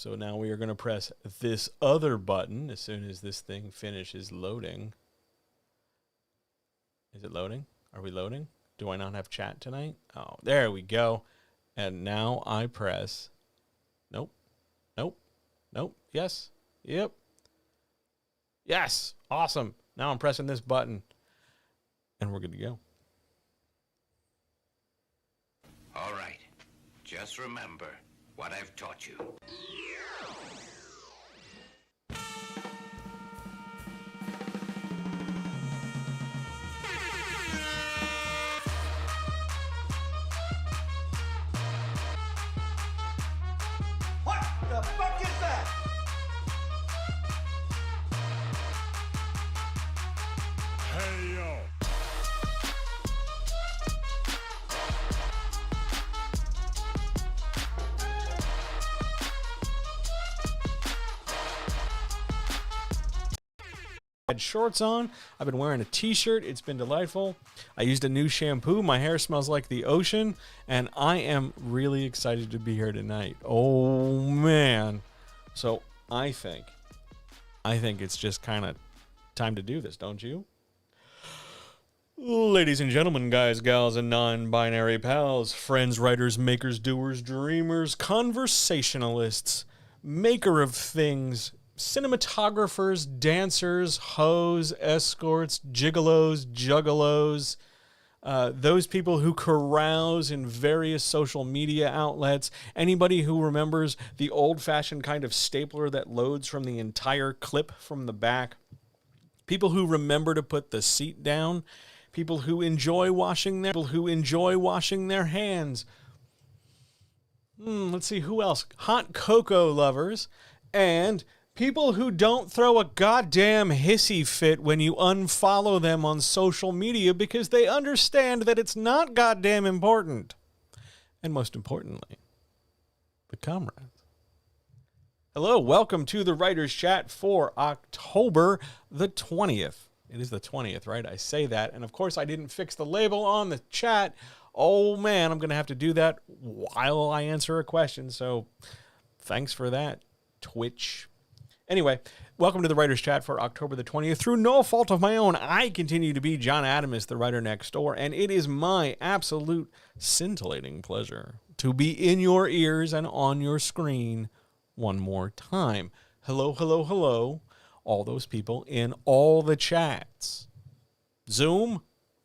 So now we are going to press this other button as soon as this thing finishes loading. Is it loading? Are we loading? Do I not have chat tonight? Oh, there we go. And now I press. Nope. Nope. Nope. Yes. Yep. Yes. Awesome. Now I'm pressing this button. And we're good to go. All right. Just remember what I've taught you. What the fuck is that? Hey, yo. Had shorts on. I've been wearing a t-shirt. It's been delightful. I used a new shampoo. My hair smells like the ocean, and I am really excited to be here tonight. Oh man. So I think it's just kind of time to do this, don't you? Ladies and gentlemen, guys, gals, and non-binary pals, friends, writers, makers, doers, dreamers, conversationalists, maker of things, cinematographers, dancers, hoes, escorts, gigolos, juggalos, those people who carouse in various social media outlets, anybody who remembers the old-fashioned kind of stapler that loads from the entire clip from the back, people who remember to put the seat down, people who enjoy washing their hands. Let's see, who else? Hot cocoa lovers, and people who don't throw a goddamn hissy fit when you unfollow them on social media because they understand that it's not goddamn important. And most importantly, the comrades. Hello, welcome to the Writer's Chat for October the 20th. It is the 20th, right? I say that. And of course, I didn't fix the label on the chat. Oh man, I'm going to have to do that while I answer a question. So thanks for that, Twitch. Anyway, welcome to the Writer's Chat for October the 20th. Through no fault of my own, I continue to be John Adamus, the writer next door, and it is my absolute scintillating pleasure to be in your ears and on your screen one more time. Hello, hello, hello, all those people in all the chats. Zoom,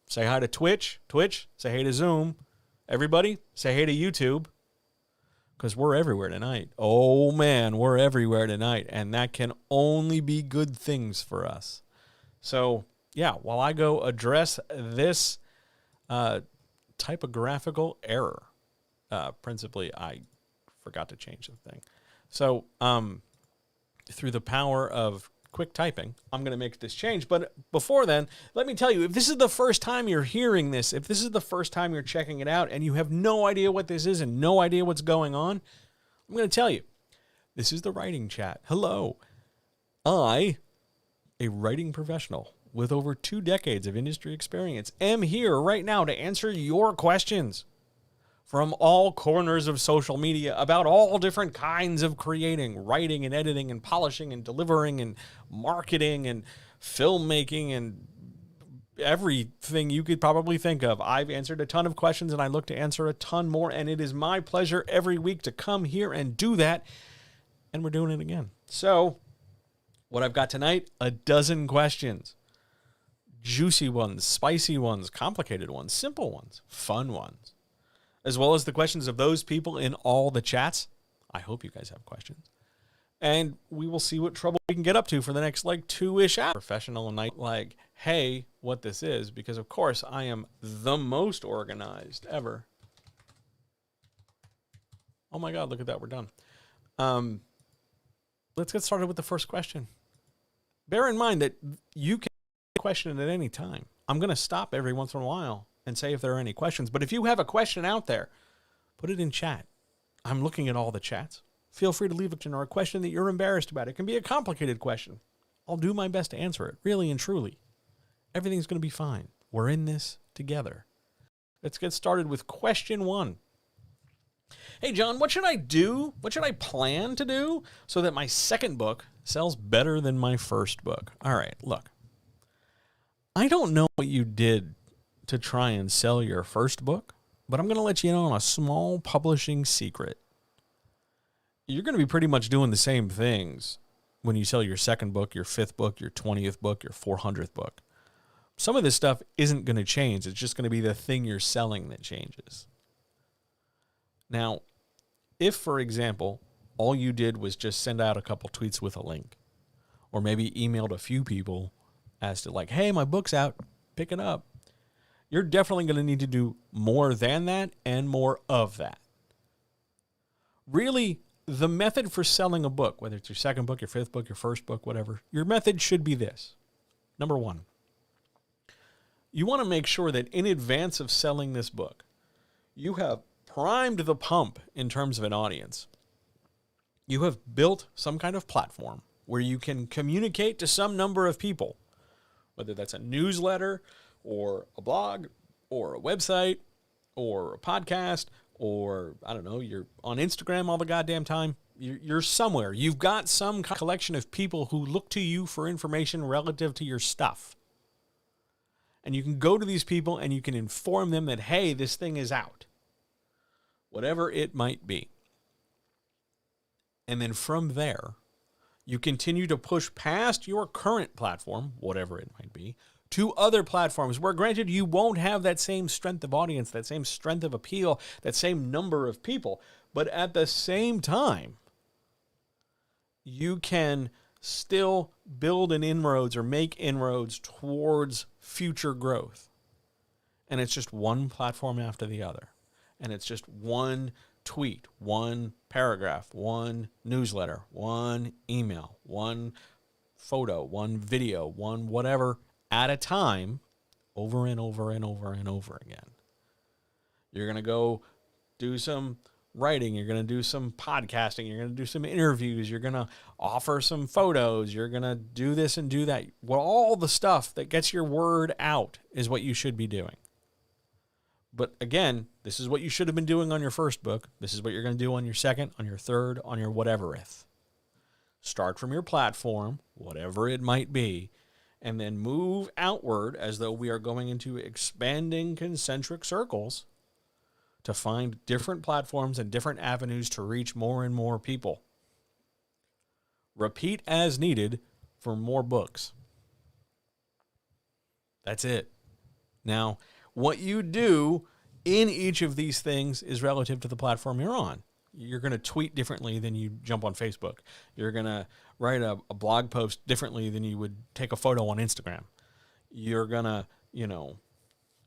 say hi to Twitch. Twitch, say hey to Zoom. Everybody, say hey to YouTube. Because we're everywhere tonight. Oh, man, we're everywhere tonight. And that can only be good things for us. So, yeah, while I go address this typographical error, principally, I forgot to change the thing. So, through the power of quick typing, I'm going to make this change. But before then, let me tell you, if this is the first time you're hearing this, if this is the first time you're checking it out and you have no idea what this is and no idea what's going on, I'm going to tell you, this is the Writing Chat. Hello. I, a writing professional with over 2 decades of industry experience, am here right now to answer your questions from all corners of social media about all different kinds of creating, writing and editing and polishing and delivering and marketing and filmmaking and everything you could probably think of. I've answered a ton of questions and I look to answer a ton more, and it is my pleasure every week to come here and do that, and we're doing it again. So what I've got tonight, a dozen questions. Juicy ones, spicy ones, complicated ones, simple ones, fun ones, as well as the questions of those people in all the chats. I hope you guys have questions. And we will see what trouble we can get up to for the next, 2-ish hours. Professional night, hey, what this is, because of course I am the most organized ever. Oh my God, look at that, we're done. Let's get started with the first question. Bear in mind that you can question at any time. I'm going to stop every once in a while and say if there are any questions. But if you have a question out there, put it in chat. I'm looking at all the chats. Feel free to leave a question or a question that you're embarrassed about. It can be a complicated question. I'll do my best to answer it, really and truly. Everything's going to be fine. We're in this together. Let's get started with question 1. Hey, John, what should I do? What should I plan to do so that my second book sells better than my first book? All right, look. I don't know what you did to try and sell your first book, but I'm going to let you in on a small publishing secret. You're going to be pretty much doing the same things when you sell your second book, your fifth book, your 20th book, your 400th book. Some of this stuff isn't going to change. It's just going to be the thing you're selling that changes. Now, if, for example, all you did was just send out a couple tweets with a link, or maybe emailed a few people as to like, hey, my book's out, pick it up, you're definitely going to need to do more than that and more of that. Really, the method for selling a book, whether it's your second book, your fifth book, your first book, whatever, your method should be this. Number one, you want to make sure that in advance of selling this book, you have primed the pump in terms of an audience. You have built some kind of platform where you can communicate to some number of people, whether that's a newsletter or a blog or a website or a podcast or, I don't know, you're on Instagram all the goddamn time. You're somewhere. You've got some collection of people who look to you for information relative to your stuff. And you can go to these people and you can inform them that, hey, this thing is out. Whatever it might be. And then from there, you continue to push past your current platform, whatever it might be, to other platforms where, granted, you won't have that same strength of audience, that same strength of appeal, that same number of people. But at the same time, you can still build an inroads or make inroads towards future growth. And it's just one platform after the other. And it's just one tweet, one paragraph, one newsletter, one email, one photo, one video, one whatever at a time, over and over and over and over again. You're going to go do some writing. You're going to do some podcasting. You're going to do some interviews. You're going to offer some photos. You're going to do this and do that. Well, all the stuff that gets your word out is what you should be doing. But again, this is what you should have been doing on your first book. This is what you're going to do on your second, on your third, on your whatevereth. Start from your platform, whatever it might be, and then move outward as though we are going into expanding concentric circles to find different platforms and different avenues to reach more and more people. Repeat as needed for more books. That's it. Now, what you do in each of these things is relative to the platform you're on. You're going to tweet differently than you jump on Facebook. You're going to write a blog post differently than you would take a photo on Instagram. You're going to,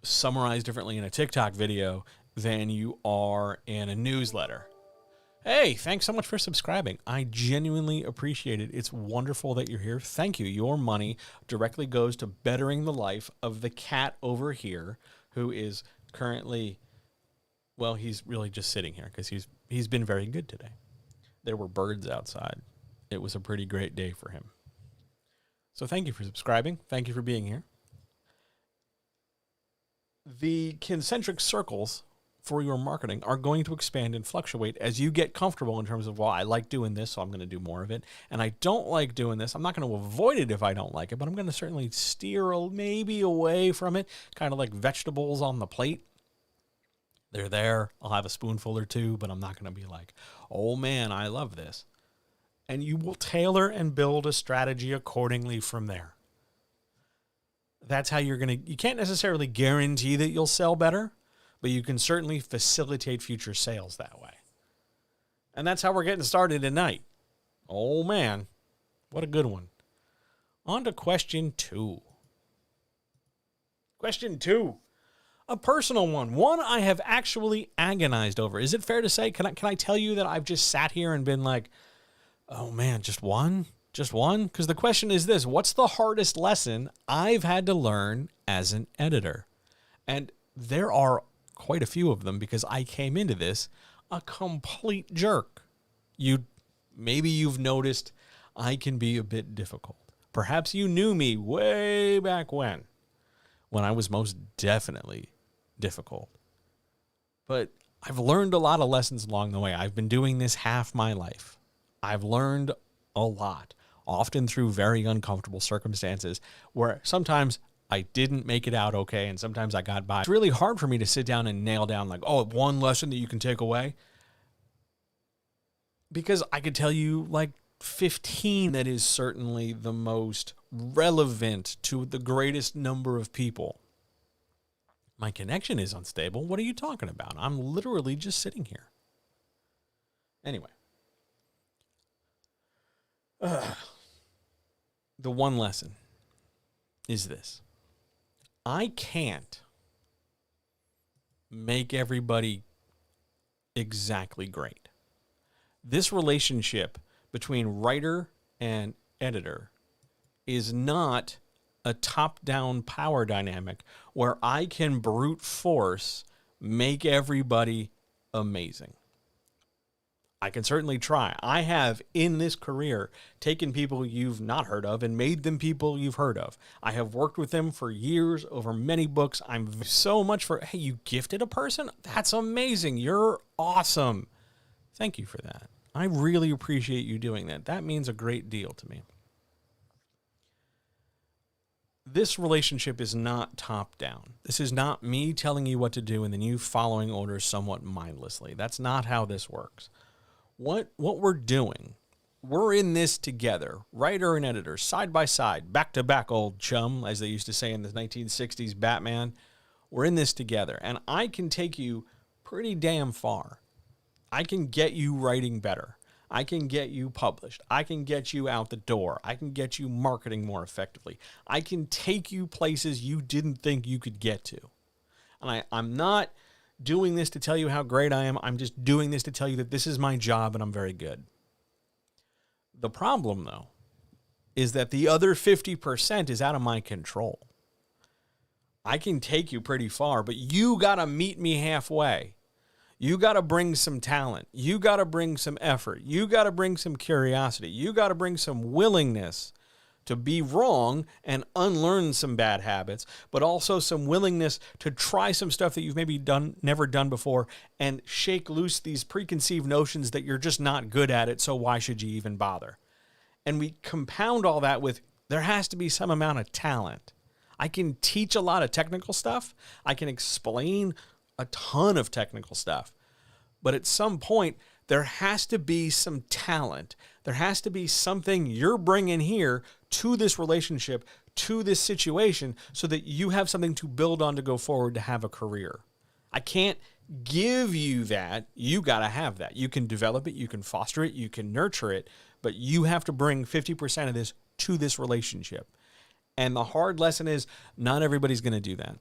summarize differently in a TikTok video than you are in a newsletter. Hey, thanks so much for subscribing. I genuinely appreciate it. It's wonderful that you're here. Thank you. Your money directly goes to bettering the life of the cat over here who is currently, well, he's really just sitting here because he's been very good today. There were birds outside. It was a pretty great day for him. So thank you for subscribing. Thank you for being here. The concentric circles for your marketing are going to expand and fluctuate as you get comfortable in terms of, well, I like doing this, so I'm going to do more of it. And I don't like doing this. I'm not going to avoid it if I don't like it, but I'm going to certainly steer maybe away from it, kind of like vegetables on the plate. They're there. I'll have a spoonful or two, but I'm not going to be like, oh man, I love this. And you will tailor and build a strategy accordingly from there. That's how you can't necessarily guarantee that you'll sell better, but you can certainly facilitate future sales that way. And that's how we're getting started tonight. Oh man, what a good one. On to question 2. Question 2. A personal one. One I have actually agonized over. Is it fair to say, can I tell you that I've just sat here and been like, oh man, just one? Just one? Because the question is this: what's the hardest lesson I've had to learn as an editor? And there are quite a few of them because I came into this a complete jerk. Maybe you've noticed I can be a bit difficult. Perhaps you knew me way back when I was most definitely difficult. But I've learned a lot of lessons along the way. I've been doing this half my life. I've learned a lot, often through very uncomfortable circumstances where sometimes I didn't make it out okay and sometimes I got by. It's really hard for me to sit down and nail down like, oh, one lesson that you can take away. Because I could tell you like 15 that is certainly the most relevant to the greatest number of people. My connection is unstable. What are you talking about? I'm literally just sitting here. Anyway. The one lesson is this. I can't make everybody exactly great. This relationship between writer and editor is not a top-down power dynamic where I can brute force make everybody amazing. I can certainly try. I have, in this career, taken people you've not heard of and made them people you've heard of. I have worked with them for years over many books. I'm so much for, hey, you gifted a person? That's amazing. You're awesome. Thank you for that. I really appreciate you doing that. That means a great deal to me. This relationship is not top-down. This is not me telling you what to do and then you following orders somewhat mindlessly. That's not how this works. What we're doing, we're in this together, writer and editor, side by side, back to back, old chum, as they used to say in the 1960s Batman. We're in this together, and I can take you pretty damn far. I can get you writing better. I can get you published. I can get you out the door. I can get you marketing more effectively. I can take you places you didn't think you could get to. And I'm not doing this to tell you how great I am. I'm just doing this to tell you that this is my job and I'm very good. The problem, though, is that the other 50% is out of my control. I can take you pretty far, but you got to meet me halfway. You got to bring some talent. You got to bring some effort. You got to bring some curiosity. You got to bring some willingness to be wrong and unlearn some bad habits, but also some willingness to try some stuff that you've maybe never done before and shake loose these preconceived notions that you're just not good at it, so why should you even bother? And we compound all that with there has to be some amount of talent. I can teach a lot of technical stuff. I can explain a ton of technical stuff. But at some point, there has to be some talent. There has to be something you're bringing here to this relationship, to this situation, so that you have something to build on to go forward to have a career. I can't give you that. You got to have that. You can develop it. You can foster it. You can nurture it. But you have to bring 50% of this to this relationship. And the hard lesson is not everybody's going to do that.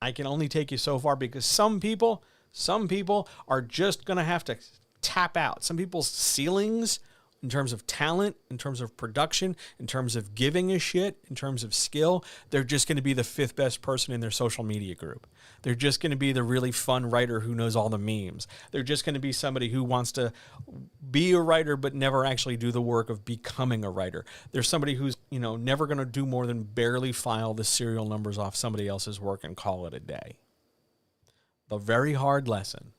I can only take you so far because some people are just going to have to tap out. Some people's ceilings in terms of talent, in terms of production, in terms of giving a shit, in terms of skill, they're just going to be the fifth best person in their social media group. They're just going to be the really fun writer who knows all the memes. They're just going to be somebody who wants to be a writer but never actually do the work of becoming a writer. There's somebody who's, never going to do more than barely file the serial numbers off somebody else's work and call it a day. The very hard lesson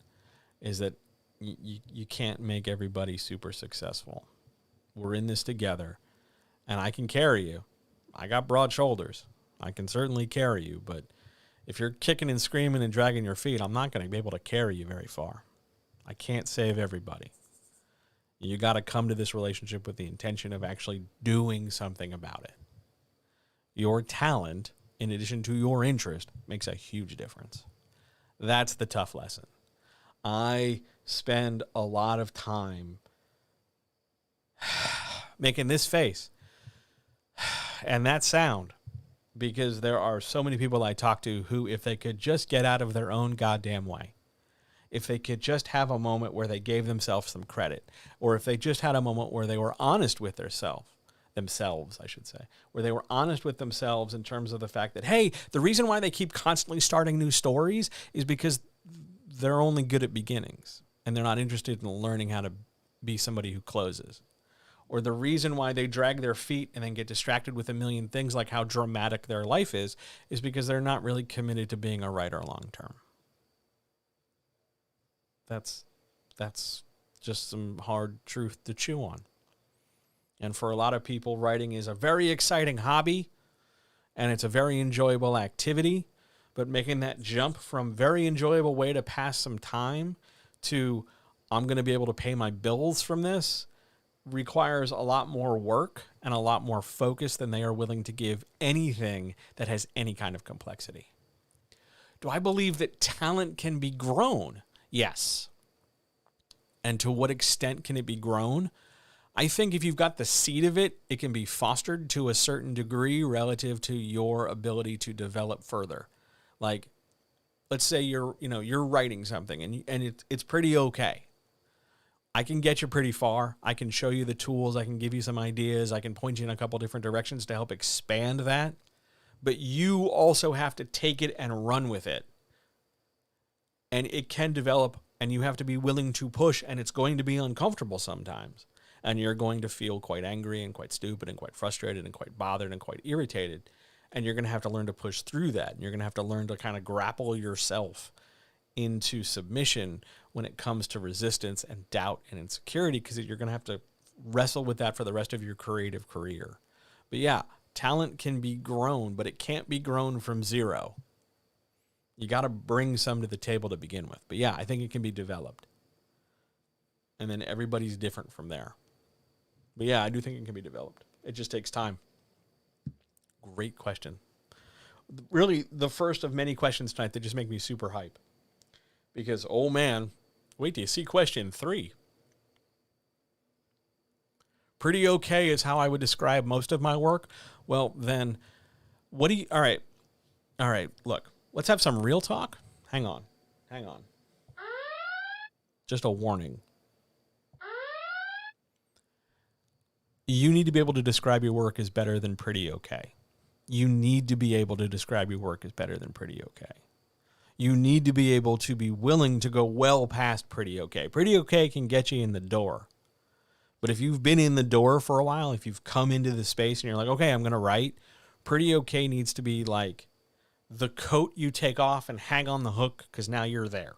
is that you can't make everybody super successful. We're in this together, and I can carry you. I got broad shoulders. I can certainly carry you, but if you're kicking and screaming and dragging your feet, I'm not going to be able to carry you very far. I can't save everybody. You got to come to this relationship with the intention of actually doing something about it. Your talent, in addition to your interest, makes a huge difference. That's the tough lesson. I spend a lot of time making this face and that sound because there are so many people I talk to who, if they could just get out of their own goddamn way, if they could just have a moment where they gave themselves some credit, or if they just had a moment where they were honest with themselves, I should say, where they were honest with themselves in terms of the fact that, hey, the reason why they keep constantly starting new stories is because they're only good at beginnings and they're not interested in learning how to be somebody who closes. Or the reason why they drag their feet and then get distracted with a million things like how dramatic their life is because they're not really committed to being a writer long term. That's just some hard truth to chew on. And for a lot of people, writing is a very exciting hobby, and it's a very enjoyable activity. But making that jump from very enjoyable way to pass some time to I'm going to be able to pay my bills from this requires a lot more work and a lot more focus than they are willing to give anything that has any kind of complexity. Do I believe that talent can be grown? Yes. And to what extent can it be grown? I think if you've got the seed of it, it can be fostered to a certain degree relative to your ability to develop further. Like, let's say you're writing something and it's pretty okay. I can get you pretty far. I can show you the tools. I can give you some ideas. I can point you in a couple different directions to help expand that. But you also have to take it and run with it. And it can develop, and you have to be willing to push, and it's going to be uncomfortable sometimes. And you're going to feel quite angry and quite stupid and quite frustrated and quite bothered and quite irritated. And you're going to have to learn to push through that. And you're going to have to learn to kind of grapple yourself into submission when it comes to resistance and doubt and insecurity, because you're going to have to wrestle with that for the rest of your creative career. But yeah, talent can be grown, but it can't be grown from zero. You got to bring some to the table to begin with. But yeah, I think it can be developed. And then everybody's different from there. But yeah, I do think it can be developed. It just takes time. Great question. Really, the first of many questions tonight that just make me super hype. Because, oh man, wait till you see question 3. Pretty okay is how I would describe most of my work. Well, then, what do you... All right, look. Let's have some real talk. Hang on. Just a warning. You need to be able to describe your work as better than pretty okay. You need to be able to describe your work as better than pretty okay. You need to be able to be willing to go well past pretty okay. Pretty okay can get you in the door. But if you've been in the door for a while, if you've come into the space and you're like, okay, I'm going to write, pretty okay needs to be like the coat you take off and hang on the hook because now you're there.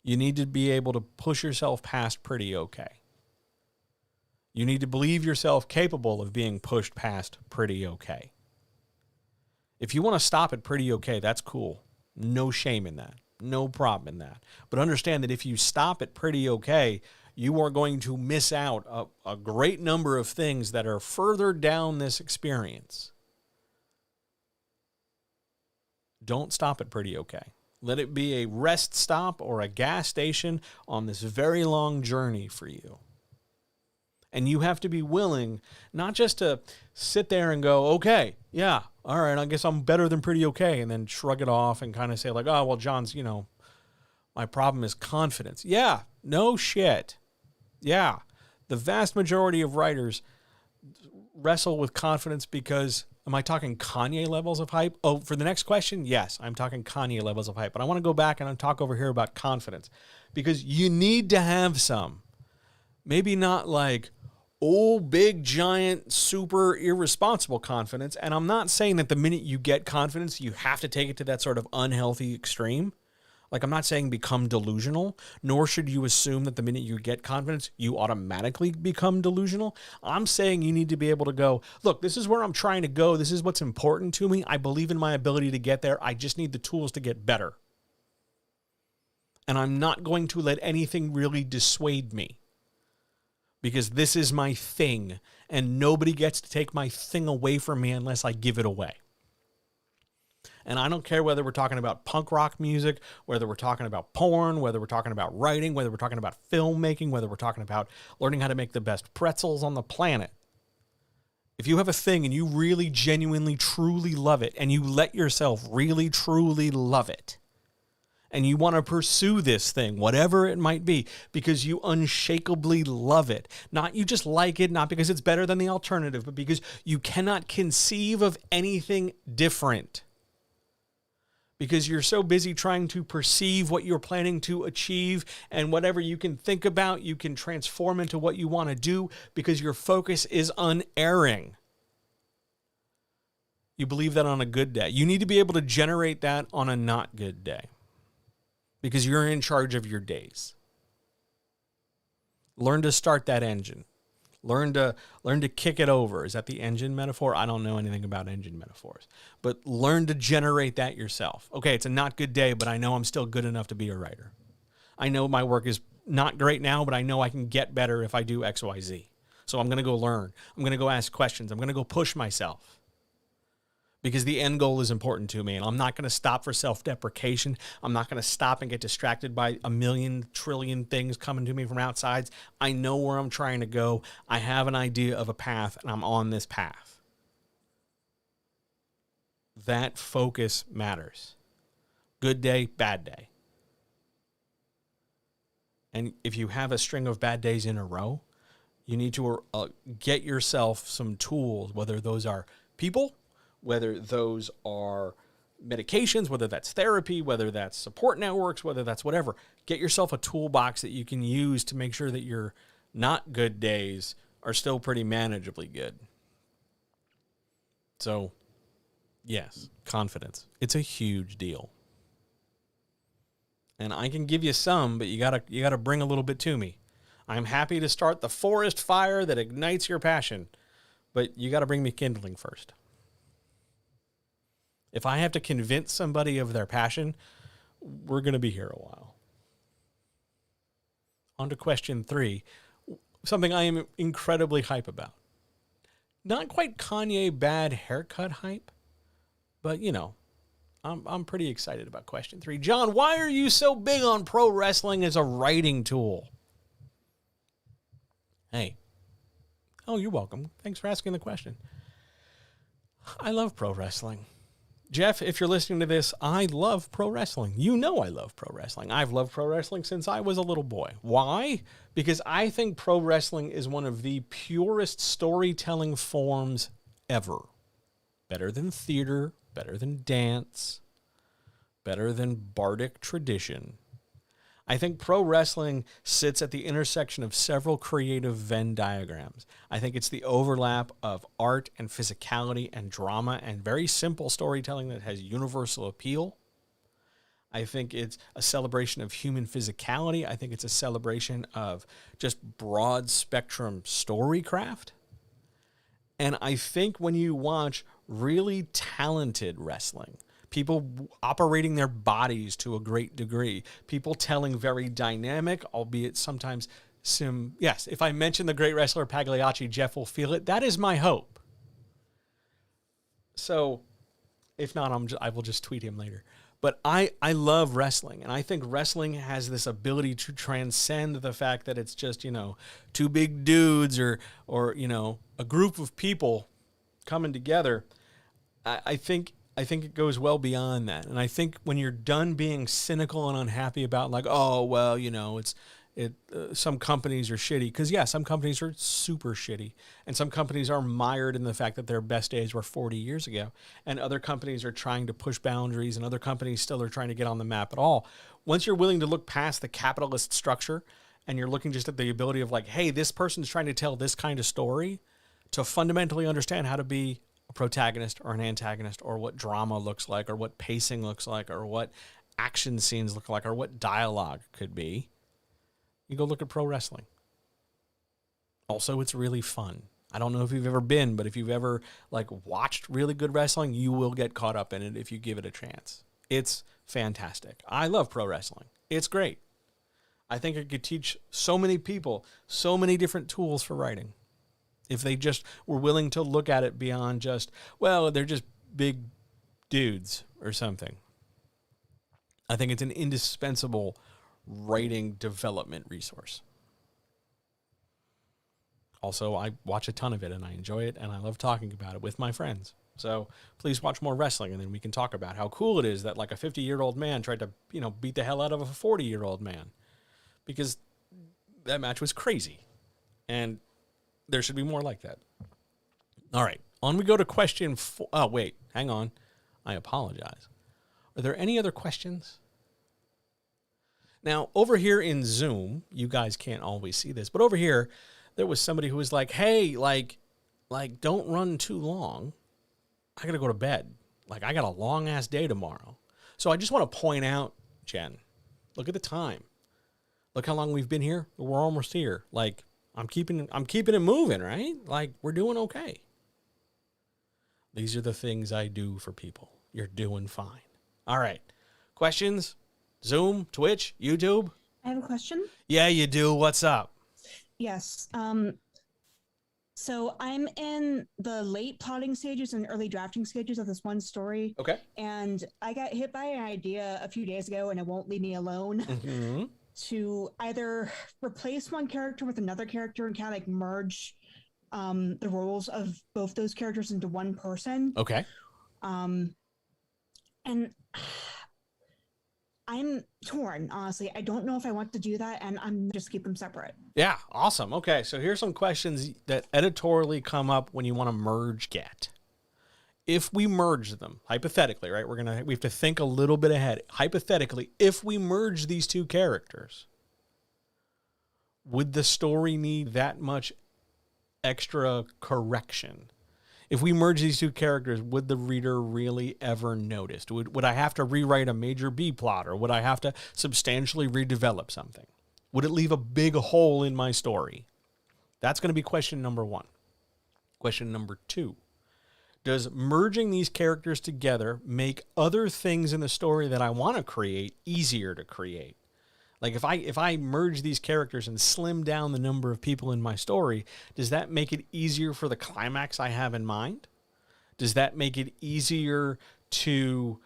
You need to be able to push yourself past pretty okay. You need to believe yourself capable of being pushed past pretty okay. If you want to stop at pretty okay, that's cool. No shame in that. No problem in that. But understand that if you stop at pretty okay, you are going to miss out a great number of things that are further down this experience. Don't stop at pretty okay. Let it be a rest stop or a gas station on this very long journey for you. And you have to be willing not just to sit there and go, okay, yeah, all right, I guess I'm better than pretty okay, and then shrug it off and kind of say like, oh, well, John's, my problem is confidence. Yeah, no shit. Yeah, the vast majority of writers wrestle with confidence because, am I talking Kanye levels of hype? Oh, for the next question, yes, I'm talking Kanye levels of hype. But I want to go back and talk over here about confidence because you need to have some. Maybe not like, oh, big, giant, super irresponsible confidence. And I'm not saying that the minute you get confidence, you have to take it to that sort of unhealthy extreme. Like, I'm not saying become delusional, nor should you assume that the minute you get confidence, you automatically become delusional. I'm saying you need to be able to go, look, this is where I'm trying to go. This is what's important to me. I believe in my ability to get there. I just need the tools to get better. And I'm not going to let anything really dissuade me. Because this is my thing, and nobody gets to take my thing away from me unless I give it away. And I don't care whether we're talking about punk rock music, whether we're talking about porn, whether we're talking about writing, whether we're talking about filmmaking, whether we're talking about learning how to make the best pretzels on the planet. If you have a thing and you really, genuinely, truly love it, and you let yourself really, truly love it, and you want to pursue this thing, whatever it might be, because you unshakably love it. Not you just like it, not because it's better than the alternative, but because you cannot conceive of anything different. Because you're so busy trying to perceive what you're planning to achieve, and whatever you can think about, you can transform into what you want to do because your focus is unerring. You believe that on a good day. You need to be able to generate that on a not good day. because you're in charge of your days. Learn to start that engine. Learn to kick it over. Is that the engine metaphor? I don't know anything about engine metaphors. But learn to generate that yourself. Okay, it's a not good day, but I know I'm still good enough to be a writer. I know my work is not great now, but I know I can get better if I do X, Y, Z. So I'm going to go learn. I'm going to go ask questions. I'm going to go push myself. Because the end goal is important to me, and I'm not going to stop for self-deprecation. I'm not going to stop and get distracted by a million trillion things coming to me from outsides. I know where I'm trying to go. I have an idea of a path, and I'm on this path. That focus matters. Good day, bad day. And if you have a string of bad days in a row, you need to get yourself some tools, whether those are people, whether those are medications, whether that's therapy, whether that's support networks, whether that's whatever. Get yourself a toolbox that you can use to make sure that your not good days are still pretty manageably good. So, yes, confidence. It's a huge deal. And I can give you some, but you gotta bring a little bit to me. I'm happy to start the forest fire that ignites your passion, but you gotta bring me kindling first. If I have to convince somebody of their passion, we're going to be here a while. On to question 3, something I am incredibly hype about. Not quite Kanye bad haircut hype, but you know, I'm pretty excited about question 3. John, why are you so big on pro wrestling as a writing tool? Hey. Oh, you're welcome. Thanks for asking the question. I love pro wrestling. Jeff, if you're listening to this, I love pro wrestling. You know I love pro wrestling. I've loved pro wrestling since I was a little boy. Why? Because I think pro wrestling is one of the purest storytelling forms ever. Better than theater, better than dance, better than bardic tradition. I think pro wrestling sits at the intersection of several creative Venn diagrams. I think it's the overlap of art and physicality and drama and very simple storytelling that has universal appeal. I think it's a celebration of human physicality. I think it's a celebration of just broad spectrum storycraft. And I think when you watch really talented wrestling, people operating their bodies to a great degree, people telling very dynamic, albeit sometimes yes, if I mention the great wrestler Pagliacci, Jeff will feel it. That is my hope. So if not, I will just tweet him later. But I love wrestling, and I think wrestling has this ability to transcend the fact that it's just, you know, two big dudes or you know, a group of people coming together. I think it goes well beyond that. And I think when you're done being cynical and unhappy about like, oh, well, you know, some companies are shitty. Because, yeah, some companies are super shitty. And some companies are mired in the fact that their best days were 40 years ago. And other companies are trying to push boundaries. And other companies still are trying to get on the map at all. Once you're willing to look past the capitalist structure and you're looking just at the ability of like, hey, this person's trying to tell this kind of story, to fundamentally understand how to be a protagonist or an antagonist, or what drama looks like, or what pacing looks like, or what action scenes look like, or what dialogue could be, you go look at pro wrestling. Also, it's really fun. I don't know if you've ever been, but if you've ever like watched really good wrestling, you will get caught up in it if you give it a chance. It's fantastic. I love pro wrestling. It's great. I think it could teach so many people so many different tools for writing. If they just were willing to look at it beyond just, well, they're just big dudes or something. I think it's an indispensable writing development resource. Also, I watch a ton of it and I enjoy it and I love talking about it with my friends. So please watch more wrestling and then we can talk about how cool it is that like a 50-year-old man tried to, you know, beat the hell out of a 40-year-old man. Because that match was crazy. And there should be more like that. All right. On we go to question 4. Oh, wait. Hang on. I apologize. Are there any other questions? Now, over here in Zoom, you guys can't always see this, but over here, there was somebody who was like, hey, like don't run too long. I got to go to bed. Like, I got a long-ass day tomorrow. So I just want to point out, Jen, Look at the time. Look how long we've been here. We're almost here. Like, I'm keeping it moving, right? Like, we're doing okay. These are the things I do for people. You're doing fine. All right. Questions? Zoom, Twitch, YouTube? I have a question. Yeah, you do. What's up? Yes. So I'm in the late plotting stages and early drafting stages of this one story. Okay. And I got hit by an idea a few days ago, and it won't leave me alone, Mm-hmm. to either replace one character with another character and kind of like merge the roles of both those characters into one person. Okay. And I'm torn, honestly. I don't know if I want to do that, and I'm just keep them separate. Yeah, awesome. Okay, so here's some questions that editorially come up when you want to merge get. If we merge them, hypothetically, right? We have to think a little bit ahead. Hypothetically, if we merge these two characters, would the story need that much extra correction? If we merge these two characters, would the reader really ever notice? Would I have to rewrite a major B plot, or would I have to substantially redevelop something? Would it leave a big hole in my story? That's going to be question number one. Question number two. Does merging these characters together make other things in the story that I want to create easier to create? Like if I merge these characters and slim down the number of people in my story, does that make it easier for the climax I have in mind? Does that make it easier to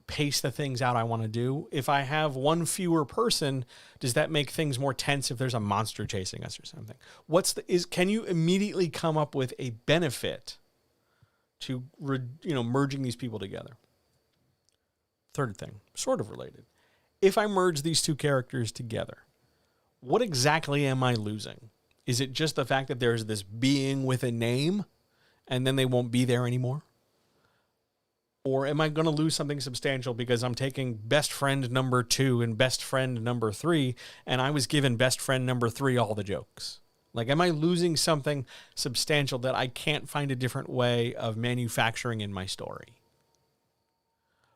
pace the things out I want to do? If I have one fewer person, does that make things more tense if there's a monster chasing us or something? Can you immediately come up with a benefit to merging these people together? Third thing, sort of related. If I merge these two characters together, what exactly am I losing? Is it just the fact that there's this being with a name and then they won't be there anymore? Or am I going to lose something substantial because I'm taking best friend number 2 and best friend number 3, and I was given best friend number 3 all the jokes? Like, am I losing something substantial that I can't find a different way of manufacturing in my story?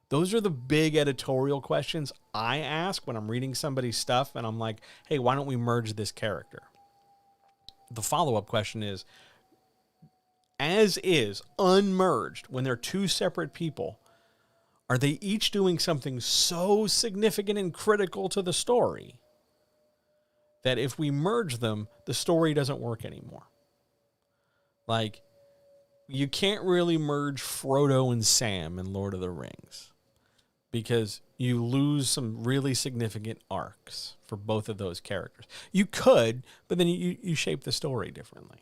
Those are the big editorial questions I ask when I'm reading somebody's stuff and I'm like, hey, why don't we merge this character? The follow-up question is, as is, unmerged, when they're two separate people, are they each doing something so significant and critical to the story that if we merge them, the story doesn't work anymore? Like, you can't really merge Frodo and Sam in Lord of the Rings, because you lose some really significant arcs for both of those characters. You could, but then you shape the story differently.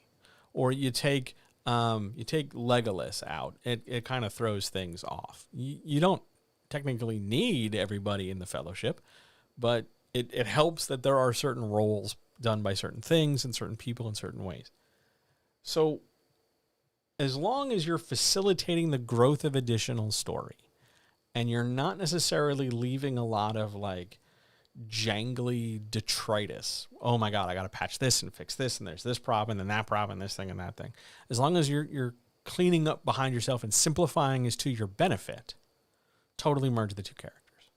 Or you take Legolas out. It kind of throws things off. You don't technically need everybody in the Fellowship, but it helps that there are certain roles done by certain things and certain people in certain ways. So as long as you're facilitating the growth of additional story, and you're not necessarily leaving a lot of like jangly detritus. Oh my God, I got to patch this and fix this, and there's this problem and that problem, this thing and that thing. As long as you're cleaning up behind yourself and simplifying is to your benefit, totally merge the two characters.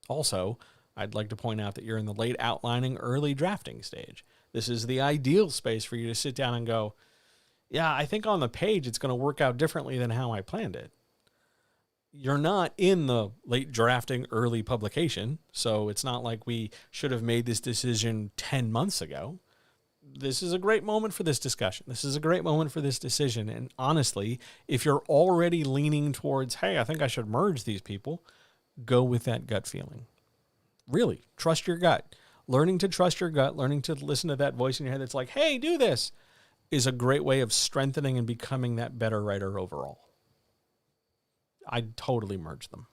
Also, I'd like to point out that you're in the late outlining, early drafting stage. This is the ideal space for you to sit down and go, yeah, I think on the page it's going to work out differently than how I planned it. You're not in the late drafting, early publication, so it's not like we should have made this decision 10 months ago. This is a great moment for this discussion. This is a great moment for this decision. And honestly, if you're already leaning towards, hey, I think I should merge these people, go with that gut feeling. Really, trust your gut. Learning to trust your gut, learning to listen to that voice in your head that's like, hey, do this, is a great way of strengthening and becoming that better writer overall. I'd totally merge them.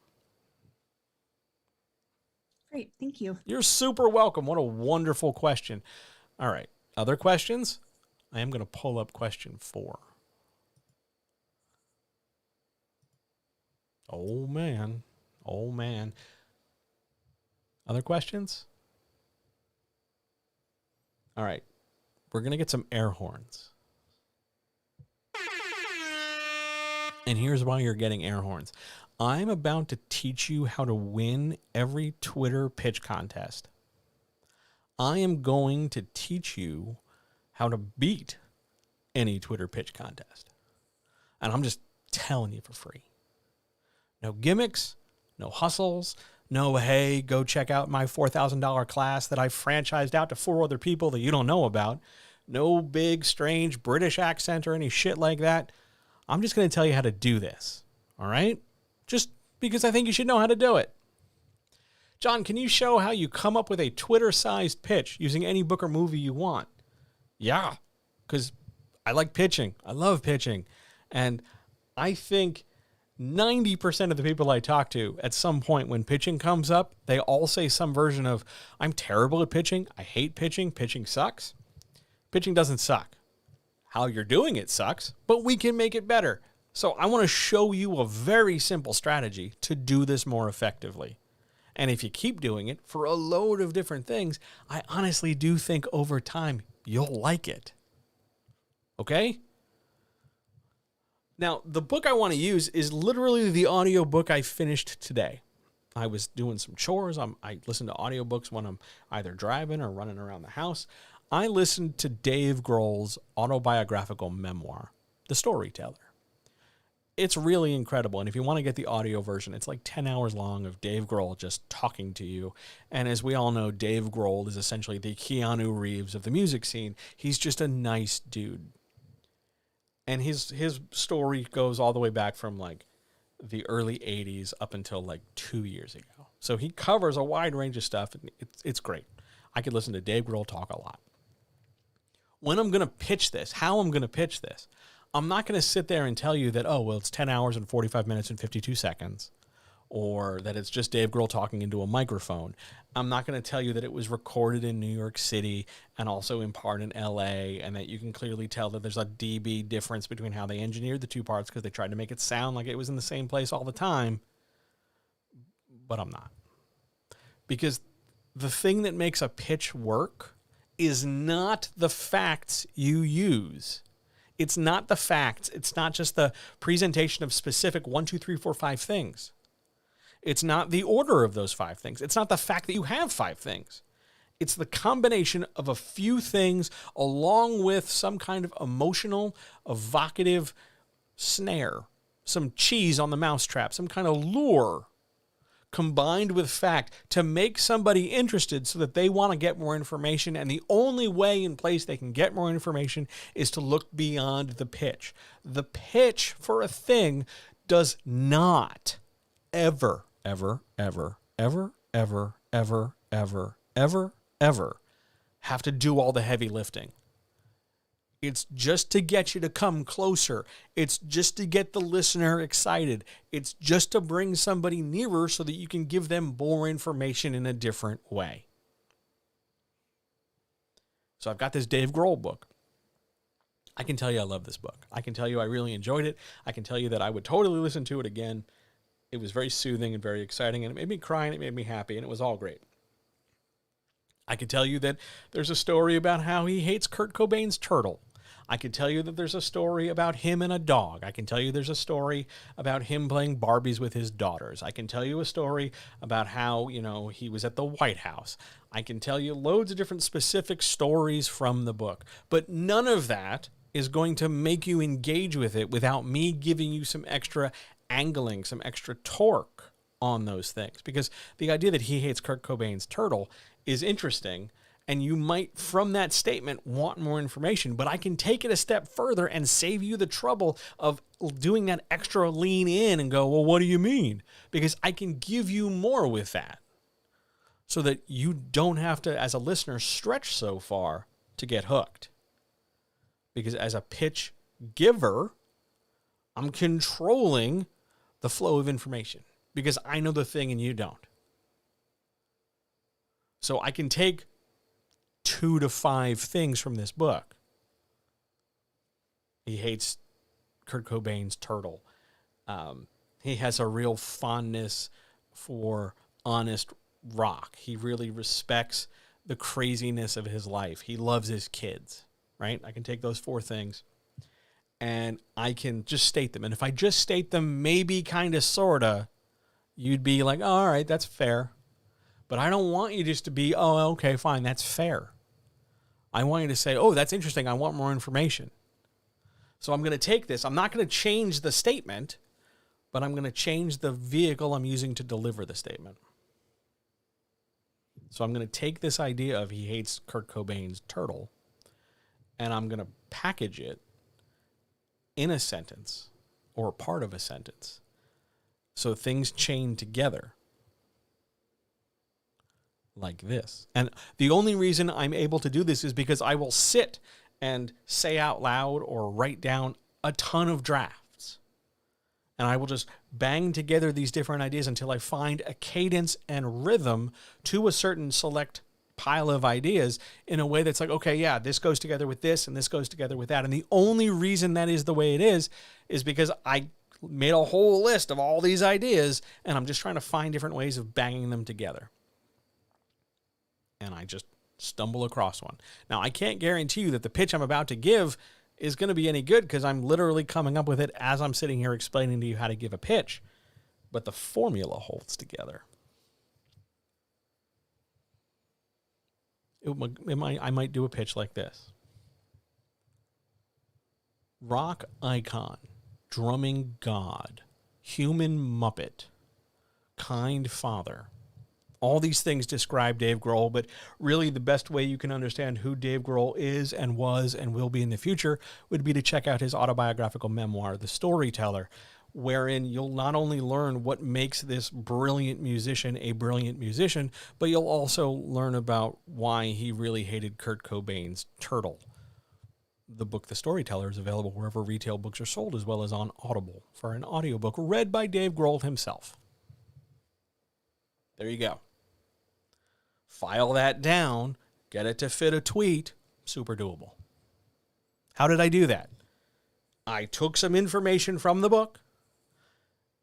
Great, thank you. You're super welcome. What a wonderful question. All right, other questions? I am going to pull up question 4. Oh, man. Oh, man. Other questions? All right, we're going to get some air horns. And here's why you're getting air horns. I'm about to teach you how to win every Twitter pitch contest. I am going to teach you how to beat any Twitter pitch contest. And I'm just telling you for free. No gimmicks, no hustles, no, hey, go check out my $4,000 class that I franchised out to 4 other people that you don't know about. No big, strange British accent or any shit like that. I'm just going to tell you how to do this. All right? Just because I think you should know how to do it. John, can you show how you come up with a Twitter-sized pitch using any book or movie you want? Yeah, because I like pitching. I love pitching. And I think 90% of the people I talk to at some point when pitching comes up, they all say some version of, I'm terrible at pitching. I hate pitching. Pitching sucks. Pitching doesn't suck. How you're doing it sucks, but we can make it better. So I want to show you a very simple strategy to do this more effectively. And if you keep doing it for a load of different things, I honestly do think over time you'll like it. Okay? Now, the book I want to use is literally the audiobook I finished today. I was doing some chores. I listen to audiobooks when I'm either driving or running around the house. I listened to Dave Grohl's autobiographical memoir, The Storyteller. It's really incredible. And if you want to get the audio version, it's like 10 hours long of Dave Grohl just talking to you. And as we all know, Dave Grohl is essentially the Keanu Reeves of the music scene. He's just a nice dude. And his story goes all the way back from like the early 80s up until like 2 years ago. So he covers a wide range of stuff. And it's great. I could listen to Dave Grohl talk a lot. When I'm going to pitch this, how I'm going to pitch this, I'm not going to sit there and tell you that, oh, well, it's 10 hours and 45 minutes and 52 seconds, or that it's just Dave Grohl talking into a microphone. I'm not going to tell you that it was recorded in New York City and also in part in LA, and that you can clearly tell that there's a dB difference between how they engineered the two parts because they tried to make it sound like it was in the same place all the time. But I'm not. Because the thing that makes a pitch work is not the facts you use. It's not the facts. It's not just the presentation of specific 1, 2, 3, 4, 5 things. It's not the order of those 5 things. It's not the fact that you have 5 things. It's the combination of a few things along with some kind of emotional, evocative snare, some cheese on the mousetrap, some kind of lure combined with fact to make somebody interested so that they want to get more information. And the only way in place they can get more information is to look beyond the pitch. The pitch for a thing does not ever have to do all the heavy lifting. It's just to get you to come closer. It's just to get the listener excited. It's just to bring somebody nearer so that you can give them more information in a different way. So I've got this Dave Grohl book. I can tell you I love this book. I can tell you I really enjoyed it. I can tell you that I would totally listen to it again. It was very soothing and very exciting, and it made me cry and it made me happy, and it was all great. I can tell you that there's a story about how he hates Kurt Cobain's turtle. I can tell you that there's a story about him and a dog. I can tell you there's a story about him playing Barbies with his daughters. I can tell you a story about how, he was at the White House. I can tell you loads of different specific stories from the book. But none of that is going to make you engage with it without me giving you some extra angling, some extra torque on those things. Because the idea that he hates Kurt Cobain's turtle is interesting. And you might, from that statement, want more information. But I can take it a step further and save you the trouble of doing that extra lean in and go, well, what do you mean? Because I can give you more with that. So that you don't have to, as a listener, stretch so far to get hooked. Because as a pitch giver, I'm controlling the flow of information. Because I know the thing and you don't. So I can take 2 to 5 things from this book. He hates Kurt Cobain's turtle. He has a real fondness for honest rock. He really respects the craziness of his life. He loves his kids, right? I can take those 4 things and I can just state them. And if I just state them, maybe, kind of, sort of, you'd be like, oh, all right, that's fair. But I don't want you just to be, oh, okay, fine, that's fair. I want you to say, oh, that's interesting. I want more information. So I'm going to take this. I'm not going to change the statement, but I'm going to change the vehicle I'm using to deliver the statement. So I'm going to take this idea of he hates Kurt Cobain's turtle, and I'm going to package it in a sentence or part of a sentence. So things chain together like this. And the only reason I'm able to do this is because I will sit and say out loud or write down a ton of drafts. And I will just bang together these different ideas until I find a cadence and rhythm to a certain select pile of ideas in a way that's like, okay, yeah, this goes together with this and this goes together with that. And the only reason that is the way it is because I made a whole list of all these ideas and I'm just trying to find different ways of banging them together. And I just stumble across one. Now, I can't guarantee you that the pitch I'm about to give is going to be any good because I'm literally coming up with it as I'm sitting here explaining to you how to give a pitch. But the formula holds together. I might do a pitch like this. Rock icon, drumming god, human muppet, kind father. All these things describe Dave Grohl, but really the best way you can understand who Dave Grohl is and was and will be in the future would be to check out his autobiographical memoir, The Storyteller, wherein you'll not only learn what makes this brilliant musician a brilliant musician, but you'll also learn about why he really hated Kurt Cobain's turtle. The book The Storyteller is available wherever retail books are sold, as well as on Audible for an audiobook read by Dave Grohl himself. There you go. File that down, get it to fit a tweet, super doable. How did I do that? I took some information from the book,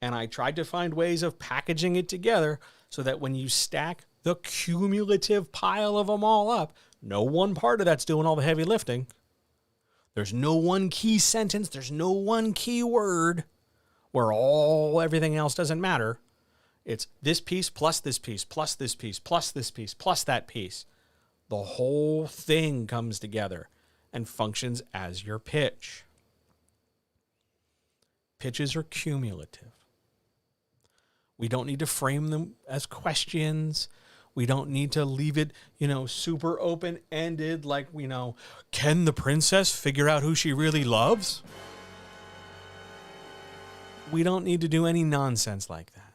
and I tried to find ways of packaging it together so that when you stack the cumulative pile of them all up, no one part of that's doing all the heavy lifting. There's no one key sentence, there's no one key word where everything else doesn't matter. It's this piece plus this piece plus this piece plus this piece plus that piece. The whole thing comes together and functions as your pitch. Pitches are cumulative. We don't need to frame them as questions. We don't need to leave it, super open-ended like, can the princess figure out who she really loves? We don't need to do any nonsense like that.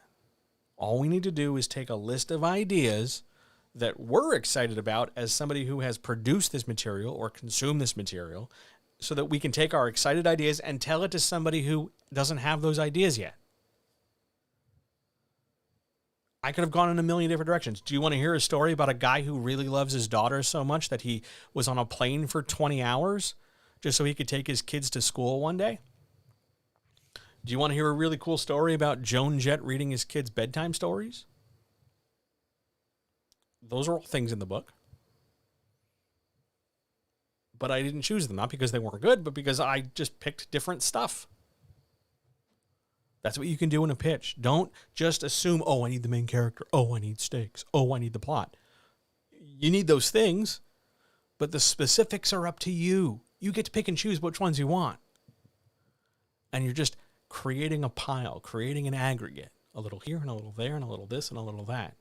All we need to do is take a list of ideas that we're excited about as somebody who has produced this material or consumed this material so that we can take our excited ideas and tell it to somebody who doesn't have those ideas yet. I could have gone in a million different directions. Do you want to hear a story about a guy who really loves his daughter so much that he was on a plane for 20 hours just so he could take his kids to school one day? Do you want to hear a really cool story about Joan Jett reading his kids bedtime stories? Those are all things in the book. But I didn't choose them, not because they weren't good, but because I just picked different stuff. That's what you can do in a pitch. Don't just assume, oh, I need the main character. Oh, I need stakes. Oh, I need the plot. You need those things, but the specifics are up to you. You get to pick and choose which ones you want. And you're just creating a pile, creating an aggregate, a little here and a little there and a little this and a little that,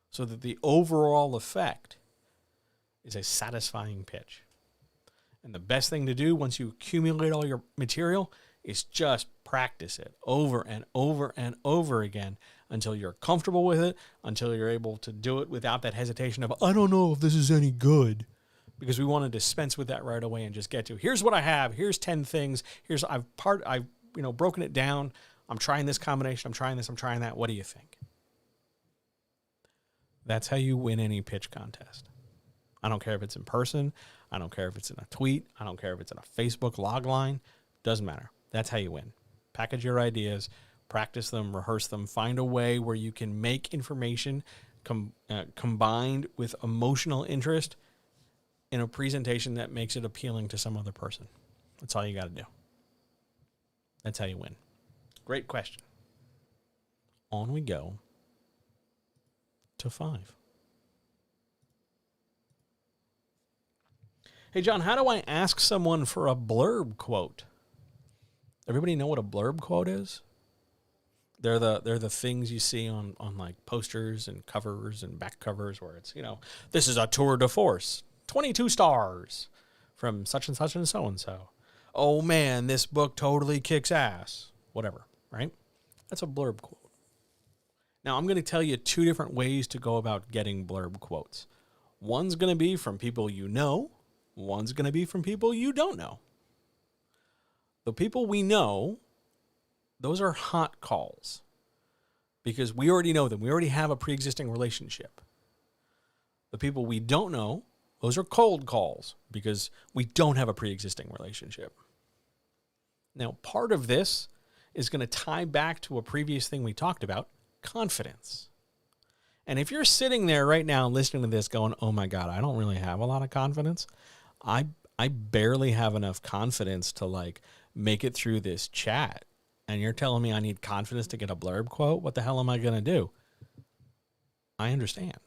so that the overall effect is a satisfying pitch. And the best thing to do once you accumulate all your material is just practice it over and over and over again until you're comfortable with it, until you're able to do it without that hesitation of, I don't know if this is any good. Because we want to dispense with that right away and just get to, here's what I have, here's 10 things, I've broken it down, I'm trying this combination, I'm trying this, I'm trying that, what do you think? That's how you win any pitch contest. I don't care if it's in person, I don't care if it's in a tweet, I don't care if it's in a Facebook log line, doesn't matter. That's how you win. Package your ideas, practice them, rehearse them, find a way where you can make information combined with emotional interest in a presentation that makes it appealing to some other person. That's all you got to do. That's how you win. Great question. On we go to 5. Hey, John, how do I ask someone for a blurb quote? Everybody know what a blurb quote is? They're the things you see on like posters and covers and back covers where it's, this is a tour de force, 22 stars from such and such and so and so. Oh man, this book totally kicks ass. Whatever, right? That's a blurb quote. Now, I'm going to tell you 2 different ways to go about getting blurb quotes. One's going to be from people you know. One's going to be from people you don't know. The people we know, those are hot calls because we already know them. We already have a pre-existing relationship. The people we don't know, those are cold calls because we don't have a pre-existing relationship. Now, part of this is going to tie back to a previous thing we talked about, confidence. And if you're sitting there right now listening to this going, oh my God, I don't really have a lot of confidence. I barely have enough confidence to like make it through this chat. And you're telling me I need confidence to get a blurb quote? What the hell am I going to do? I understand.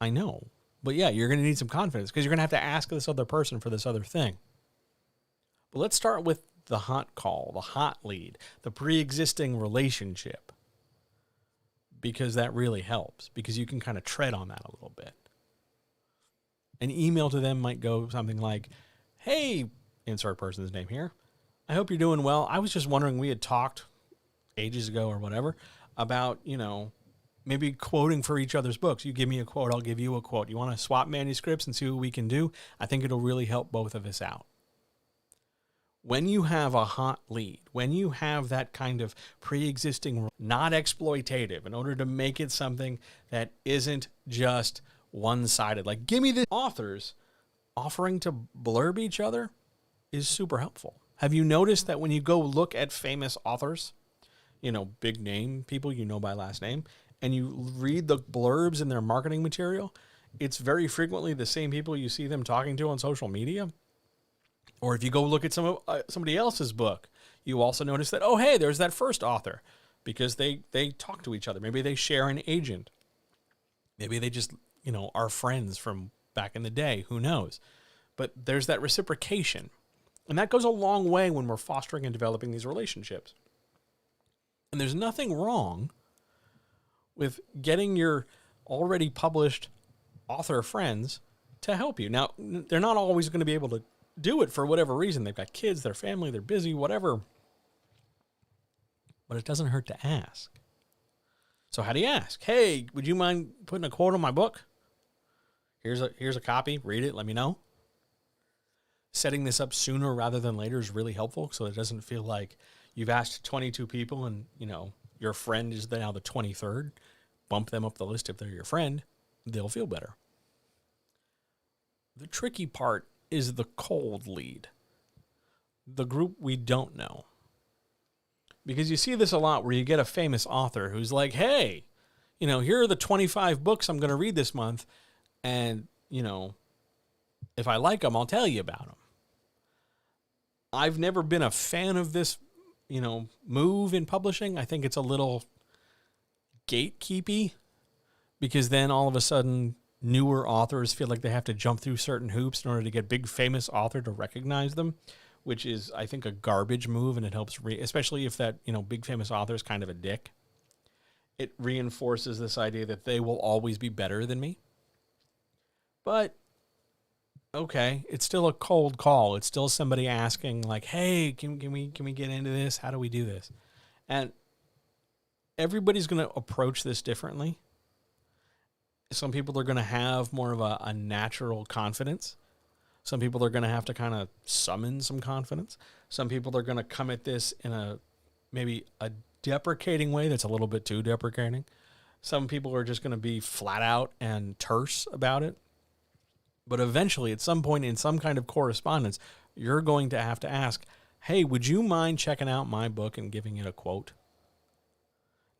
I know. But yeah, you're going to need some confidence because you're going to have to ask this other person for this other thing. But let's start with the hot call, the hot lead, the pre-existing relationship. Because that really helps. Because you can kind of tread on that a little bit. An email to them might go something like, hey, insert person's name here. I hope you're doing well. I was just wondering, we had talked ages ago or whatever about, maybe quoting for each other's books. You give me a quote, I'll give you a quote. You want to swap manuscripts and see what we can do? I think it'll really help both of us out. When you have a hot lead, when you have that kind of pre-existing, not exploitative, in order to make it something that isn't just one-sided, like give me the authors offering to blurb each other is super helpful. Have you noticed that when you go look at famous authors, big name people you know by last name, and you read the blurbs in their marketing material, it's very frequently the same people you see them talking to on social media. Or if you go look at somebody else's book, you also notice that, oh, hey, there's that first author, because they talk to each other. Maybe they share an agent. Maybe they just, are friends from back in the day. Who knows? But there's that reciprocation. And that goes a long way when we're fostering and developing these relationships. And there's nothing wrong with getting your already published author friends to help you. Now, they're not always going to be able to do it for whatever reason. They've got kids, their family, they're busy, whatever. But it doesn't hurt to ask. So how do you ask? Hey, would you mind putting a quote on my book? Here's a copy. Read it. Let me know. Setting this up sooner rather than later is really helpful, so it doesn't feel like you've asked 22 people and, your friend is now the 23rd. Bump them up the list if they're your friend. They'll feel better. The tricky part is the cold lead. The group we don't know. Because you see this a lot where you get a famous author who's like, hey, here are the 25 books I'm going to read this month. And, if I like them, I'll tell you about them. I've never been a fan of this, move in publishing. I think it's a little gatekeepy because then all of a sudden newer authors feel like they have to jump through certain hoops in order to get big famous author to recognize them, which is, I think, a garbage move. And it helps, especially if that, big famous author is kind of a dick. It reinforces this idea that they will always be better than me. But, okay, it's still a cold call. It's still somebody asking, like, hey, can we get into this? How do we do this? And everybody's going to approach this differently. Some people are going to have more of a natural confidence. Some people are going to have to kind of summon some confidence. Some people are going to come at this in maybe a deprecating way that's a little bit too deprecating. Some people are just going to be flat out and terse about it. But eventually, at some point in some kind of correspondence, you're going to have to ask, hey, would you mind checking out my book and giving it a quote?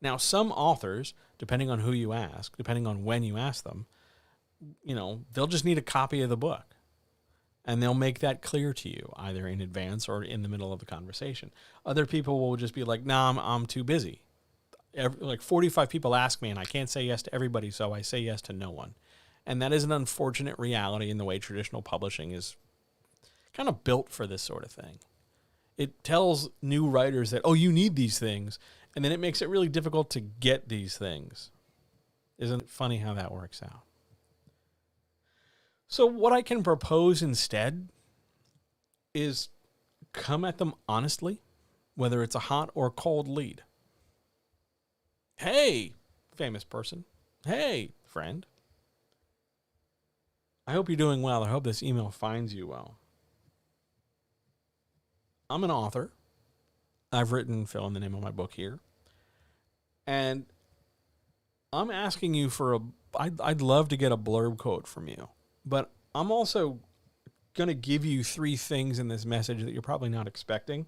Now, some authors, depending on who you ask, depending on when you ask them, they'll just need a copy of the book. And they'll make that clear to you, either in advance or in the middle of the conversation. Other people will just be like, nah, I'm too busy. Like 45 people ask me, and I can't say yes to everybody, so I say yes to no one. And that is an unfortunate reality in the way traditional publishing is kind of built for this sort of thing. It tells new writers that, oh, you need these things, and then it makes it really difficult to get these things. Isn't it funny how that works out? So what I can propose instead is come at them honestly, whether it's a hot or cold lead. Hey, famous person. Hey, friend. I hope you're doing well. I hope this email finds you well. I'm an author. I've written, fill in the name of my book here. And I'm asking you for I'd love to get a blurb quote from you. But I'm also going to give you 3 things in this message that you're probably not expecting,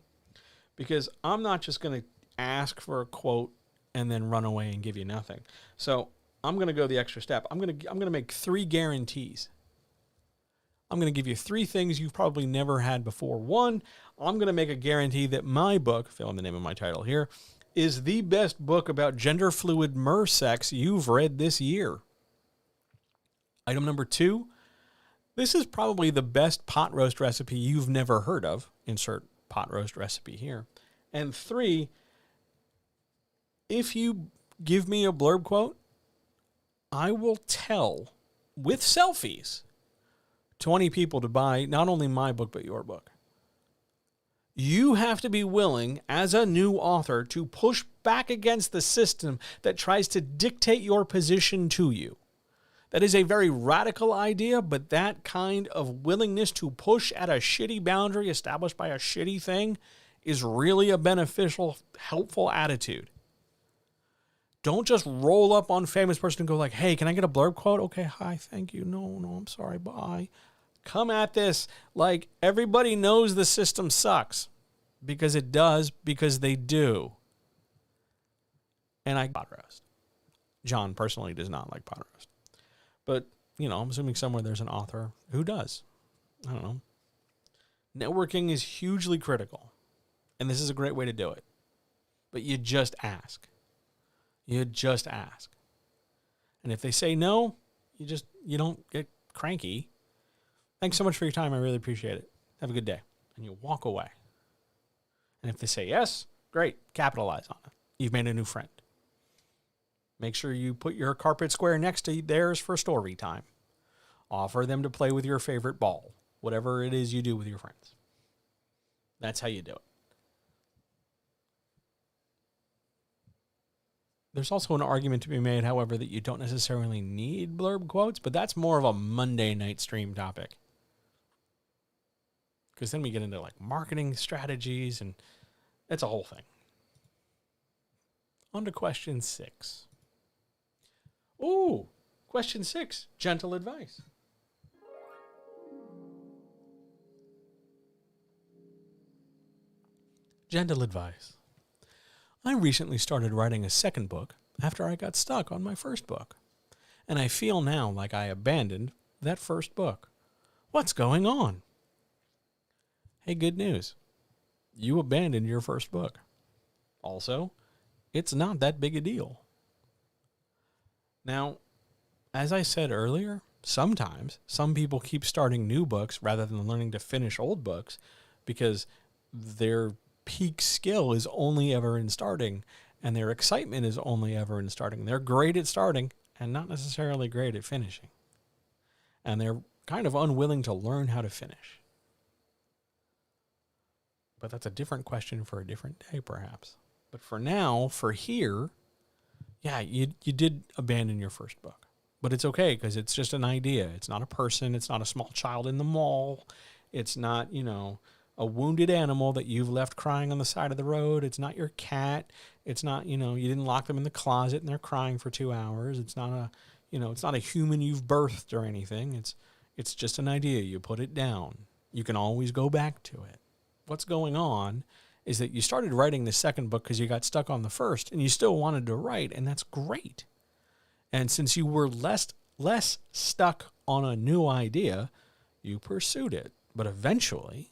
because I'm not just going to ask for a quote and then run away and give you nothing. So I'm going to go the extra step. I'm going to make 3 guarantees. I'm going to give you 3 things you've probably never had before. 1, I'm going to make a guarantee that my book, fill in the name of my title here, is the best book about gender fluid mer-sex you've read this year. Item number 2, this is probably the best pot roast recipe you've never heard of. Insert pot roast recipe here. And 3, if you give me a blurb quote, I will tell, with selfies, 20 people to buy not only my book, but your book. You have to be willing, as a new author, to push back against the system that tries to dictate your position to you. That is a very radical idea, but that kind of willingness to push at a shitty boundary established by a shitty thing is really a beneficial, helpful attitude. Don't just roll up on famous person and go like, hey, can I get a blurb quote? Okay, hi, thank you. No, I'm sorry, bye. Come at this like everybody knows the system sucks, because it does, because they do. And I pot roast. John personally does not like pot roast. But, I'm assuming somewhere there's an author who does. I don't know. Networking is hugely critical, and this is a great way to do it. But you just ask. You just ask. And if they say no, you don't get cranky. Thanks so much for your time. I really appreciate it. Have a good day. And you walk away. And if they say yes, great. Capitalize on it. You've made a new friend. Make sure you put your carpet square next to theirs for story time. Offer them to play with your favorite ball. Whatever it is you do with your friends. That's how you do it. There's also an argument to be made, however, that you don't necessarily need blurb quotes, but that's more of a Monday night stream topic. Because then we get into like marketing strategies, and it's a whole thing. On to question 6. Ooh, question 6, gentle advice. Gentle advice. I recently started writing a second book after I got stuck on my first book, and I feel now like I abandoned that first book. What's going on? Hey, good news. You abandoned your first book. Also, it's not that big a deal. Now, as I said earlier, sometimes some people keep starting new books rather than learning to finish old books because their peak skill is only ever in starting, and their excitement is only ever in starting. They're great at starting and not necessarily great at finishing. And they're kind of unwilling to learn how to finish. But that's a different question for a different day, perhaps. But for now, for here, yeah, you did abandon your first book. But it's okay, because it's just an idea. It's not a person. It's not a small child in the mall. It's not, a wounded animal that you've left crying on the side of the road. It's not your cat. It's not, you didn't lock them in the closet and they're crying for 2 hours. It's not it's not a human you've birthed or anything. It's just an idea. You put it down. You can always go back to it. What's going on is that you started writing the second book because you got stuck on the first, and you still wanted to write, and that's great. And since you were less stuck on a new idea, you pursued it. But eventually,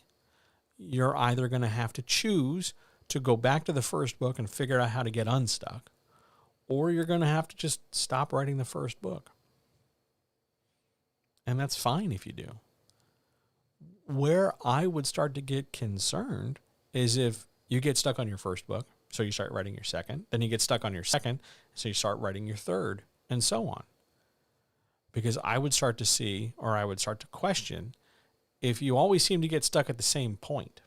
you're either going to have to choose to go back to the first book and figure out how to get unstuck, or you're going to have to just stop writing the first book. And that's fine if you do. Where I would start to get concerned is if you get stuck on your first book, so you start writing your second, then you get stuck on your second, so you start writing your third, and so on. Because I would start to see, or I would start to question, if you always seem to get stuck at the same point.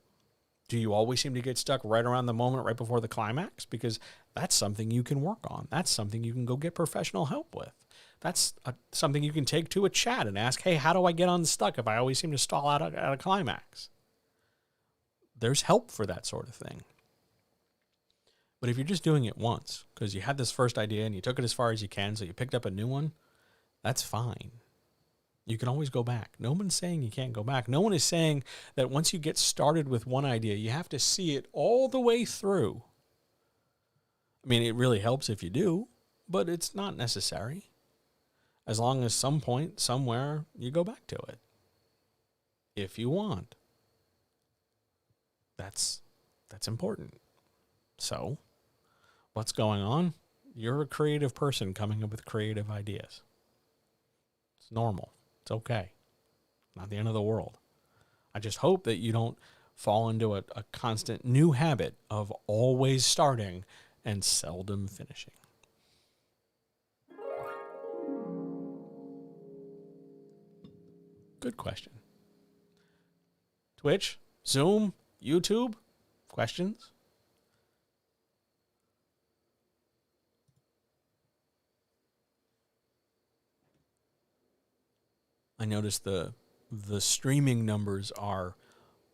Do you always seem to get stuck right around the moment right before the climax? Because that's something you can work on. That's something you can go get professional help with. That's something you can take to a chat and ask, hey, how do I get unstuck if I always seem to stall out at a climax? There's help for that sort of thing. But if you're just doing it once, because you had this first idea and you took it as far as you can, so you picked up a new one, that's fine. You can always go back. No one's saying you can't go back. No one is saying that once you get started with one idea, you have to see it all the way through. I mean, it really helps if you do, but it's not necessary. As long as some point, somewhere, you go back to it. If you want. That's important. So, what's going on? You're a creative person coming up with creative ideas. It's normal. It's okay. Not the end of the world. I just hope that you don't fall into a constant new habit of always starting and seldom finishing. Good question. Twitch, Zoom, YouTube, questions? I noticed the streaming numbers are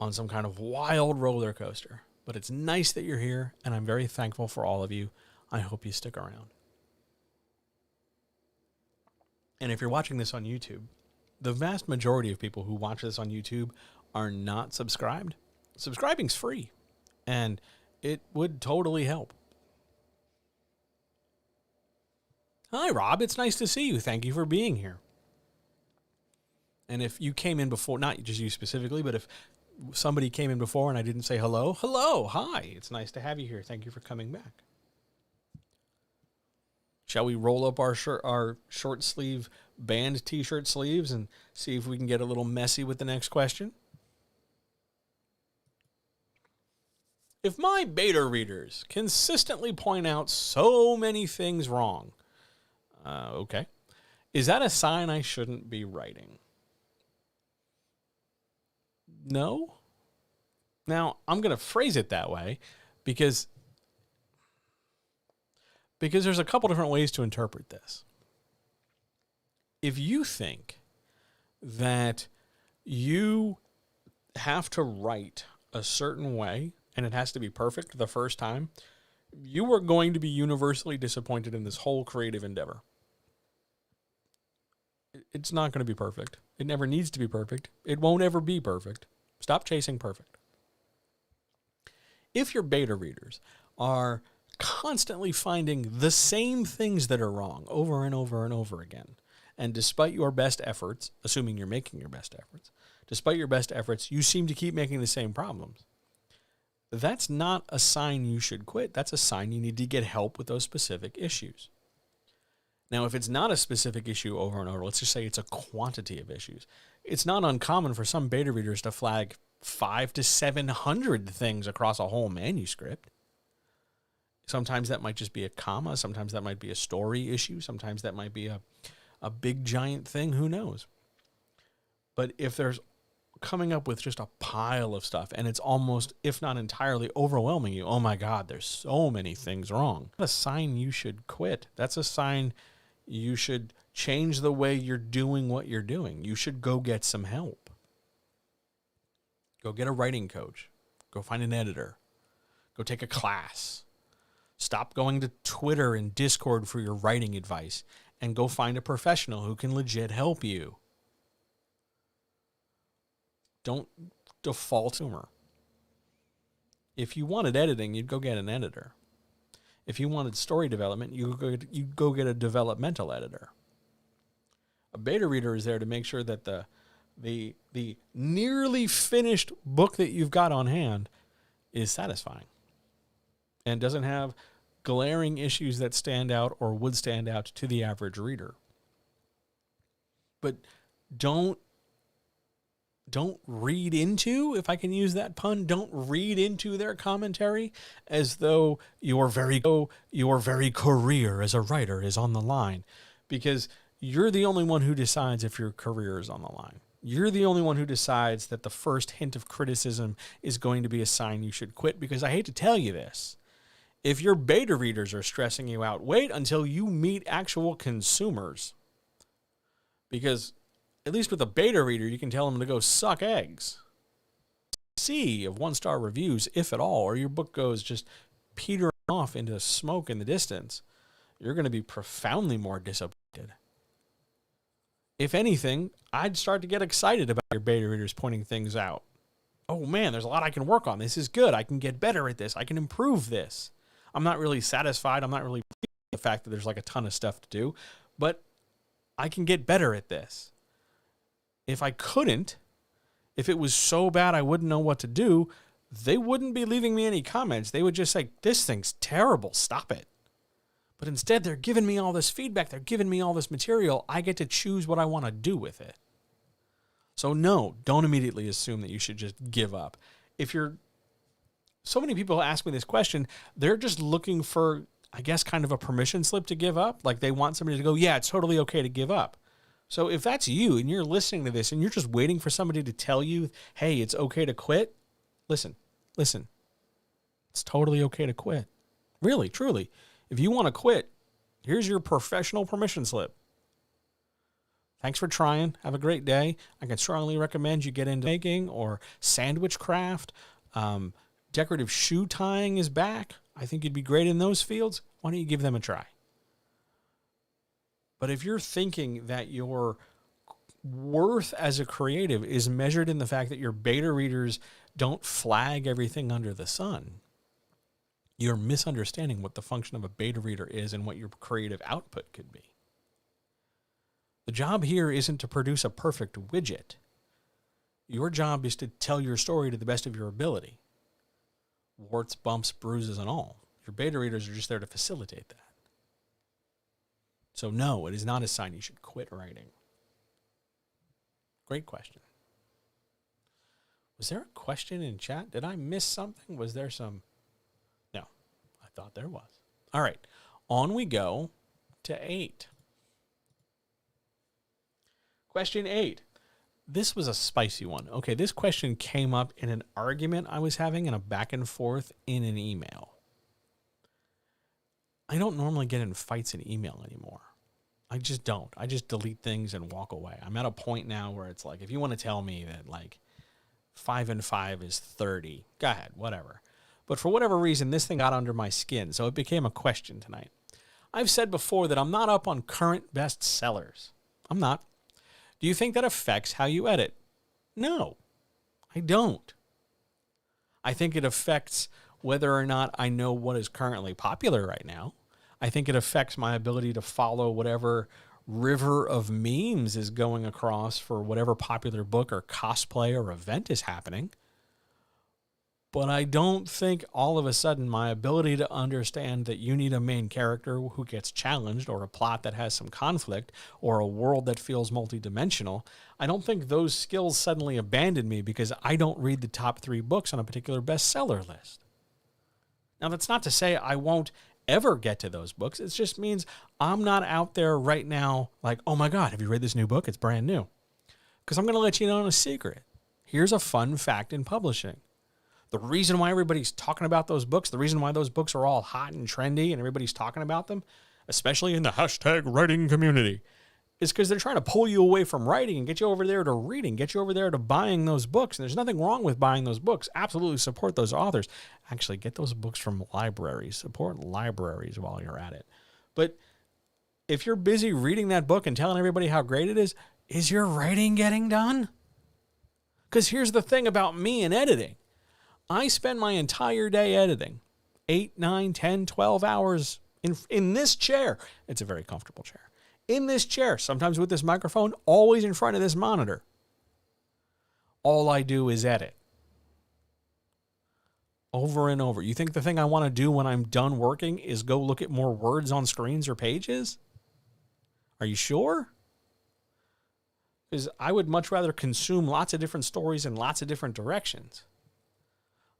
on some kind of wild roller coaster. But it's nice that you're here, and I'm very thankful for all of you. I hope you stick around. And if you're watching this on YouTube, the vast majority of people who watch this on YouTube are not subscribed. Subscribing's free, and it would totally help. Hi, Rob. It's nice to see you. Thank you for being here. And if you came in before, not just you specifically, but if somebody came in before and I didn't say hello, hi. It's nice to have you here. Thank you for coming back. Shall we roll up our short sleeve band t-shirt sleeves and see if we can get a little messy with the next question? If my beta readers consistently point out so many things wrong, okay, is that a sign I shouldn't be writing? No? Now, I'm going to phrase it that way because there's a couple different ways to interpret this. If you think that you have to write a certain way and it has to be perfect the first time, you are going to be universally disappointed in this whole creative endeavor. It's not going to be perfect. It never needs to be perfect. It won't ever be perfect. Stop chasing perfect. If your beta readers are constantly finding the same things that are wrong over and over and over again, and despite your best efforts, assuming you're making your best efforts, despite your best efforts, you seem to keep making the same problems, that's not a sign you should quit. That's a sign you need to get help with those specific issues. Now, if it's not a specific issue over and over, let's just say it's a quantity of issues. It's not uncommon for some beta readers to flag 500 to 700 things across a whole manuscript. Sometimes that might just be a comma. Sometimes that might be a story issue. Sometimes that might be a big giant thing. Who knows? But if there's coming up with just a pile of stuff and it's almost, if not entirely, overwhelming you, oh my God, there's so many things wrong. That's a sign you should quit. That's a sign you should change the way you're doing what you're doing. You should go get some help. Go get a writing coach. Go find an editor. Go take a class. Stop going to Twitter and Discord for your writing advice and go find a professional who can legit help you. Don't default to humor. If you wanted editing, you'd go get an editor. If you wanted story development, you'd go get a developmental editor. A beta reader is there to make sure that the nearly finished book that you've got on hand is satisfying and doesn't have glaring issues that stand out or would stand out to the average reader. But don't read into, if I can use that pun, don't read into their commentary as though your very career as a writer is on the line, because you're the only one who decides if your career is on the line. You're the only one who decides that the first hint of criticism is going to be a sign you should quit, because I hate to tell you this, if your beta readers are stressing you out, wait until you meet actual consumers. Because at least with a beta reader, you can tell them to go suck eggs. Sea of 1-star reviews, if at all, or your book goes just petering off into smoke in the distance, you're going to be profoundly more disappointed. If anything, I'd start to get excited about your beta readers pointing things out. Oh man, there's a lot I can work on. This is good. I can get better at this. I can improve this. I'm not really satisfied. I'm not really pleased with the fact that there's like a ton of stuff to do, but I can get better at this. If I couldn't, if it was so bad I wouldn't know what to do, they wouldn't be leaving me any comments. They would just say, this thing's terrible, stop it. But instead, they're giving me all this feedback. They're giving me all this material. I get to choose what I want to do with it. So no, don't immediately assume that you should just give up. So many people ask me this question, they're just looking for, I guess, kind of a permission slip to give up. Like they want somebody to go, yeah, it's totally okay to give up. So if that's you and you're listening to this and you're just waiting for somebody to tell you, hey, it's okay to quit, listen. It's totally okay to quit. Really, truly. If you want to quit, here's your professional permission slip. Thanks for trying. Have a great day. I can strongly recommend you get into making or sandwich craft. Decorative shoe tying is back. I think you'd be great in those fields. Why don't you give them a try? But if you're thinking that your worth as a creative is measured in the fact that your beta readers don't flag everything under the sun, you're misunderstanding what the function of a beta reader is and what your creative output could be. The job here isn't to produce a perfect widget. Your job is to tell your story to the best of your ability. Warts, bumps, bruises, and all. Your beta readers are just there to facilitate that. So no, it is not a sign you should quit writing. Great question. Was there a question in chat? Did I miss something? Was there some? No, I thought there was. All right, on we go to 8. Question 8. This was a spicy one. Okay, this question came up in an argument I was having in a back and forth in an email. I don't normally get in fights in email anymore. I just don't. I just delete things and walk away. I'm at a point now where it's like, if you want to tell me that like 5 and 5 is 30, go ahead, whatever. But for whatever reason, this thing got under my skin, so it became a question tonight. I've said before that I'm not up on current bestsellers. I'm not. Do you think that affects how you edit? No, I don't. I think it affects whether or not I know what is currently popular right now. I think it affects my ability to follow whatever river of memes is going across for whatever popular book or cosplay or event is happening. But I don't think all of a sudden my ability to understand that you need a main character who gets challenged or a plot that has some conflict or a world that feels multidimensional, I don't think those skills suddenly abandon me because I don't read the top 3 books on a particular bestseller list. Now, that's not to say I won't ever get to those books. It just means I'm not out there right now like, oh my God, have you read this new book? It's brand new. Because I'm going to let you know a secret. Here's a fun fact in publishing. The reason why everybody's talking about those books, the reason why those books are all hot and trendy and everybody's talking about them, especially in the hashtag writing community, is because they're trying to pull you away from writing and get you over there to reading, get you over there to buying those books. And there's nothing wrong with buying those books. Absolutely support those authors. Actually, get those books from libraries. Support libraries while you're at it. But if you're busy reading that book and telling everybody how great it is your writing getting done? Because here's the thing about me and editing. I spend my entire day editing, 8, 9, 10, 12 hours in this chair. It's a very comfortable chair. In this chair, sometimes with this microphone, always in front of this monitor. all I do is edit. Over and over. You think the thing I want to do when I'm done working is go look at more words on screens or pages? Are you sure? Because I would much rather consume lots of different stories in lots of different directions.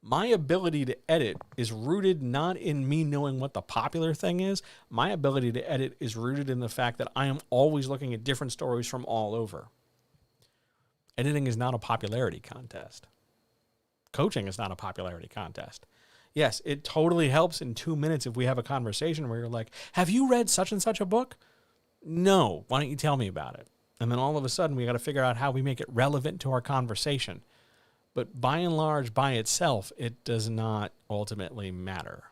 My ability to edit is rooted not in me knowing what the popular thing is. My ability to edit is rooted in the fact that I am always looking at different stories from all over. Editing is not a popularity contest. Coaching is not a popularity contest. Yes, it totally helps in 2 minutes if we have a conversation where you're like, have you read such and such a book? No. Why don't you tell me about it? And then all of a sudden we got to figure out how we make it relevant to our conversation. But by and large, by itself, it does not ultimately matter.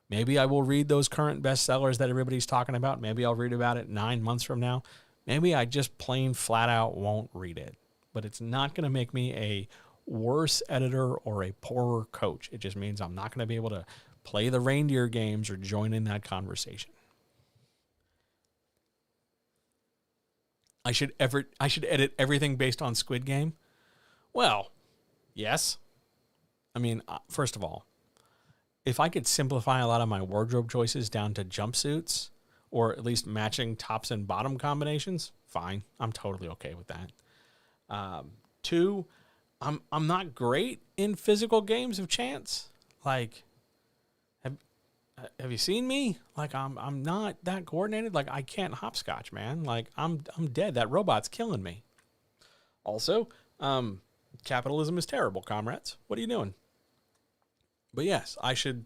Maybe I will read those current bestsellers that everybody's talking about. Maybe I'll read about it 9 months from now. Maybe I just plain flat out won't read it. But it's not going to make me a worse editor or a poorer coach. It just means I'm not going to be able to play the reindeer games or join in that conversation. I should edit everything based on Squid Game. Well, yes. I mean, first of all, if I could simplify a lot of my wardrobe choices down to jumpsuits or at least matching tops and bottom combinations, fine. I'm totally okay with that. 2, I'm not great in physical games of chance. Like, have you seen me? Like, I'm not that coordinated. Like, I can't hopscotch, man. Like, I'm dead. That robot's killing me. Also, capitalism is terrible, comrades. What are you doing? But yes, I should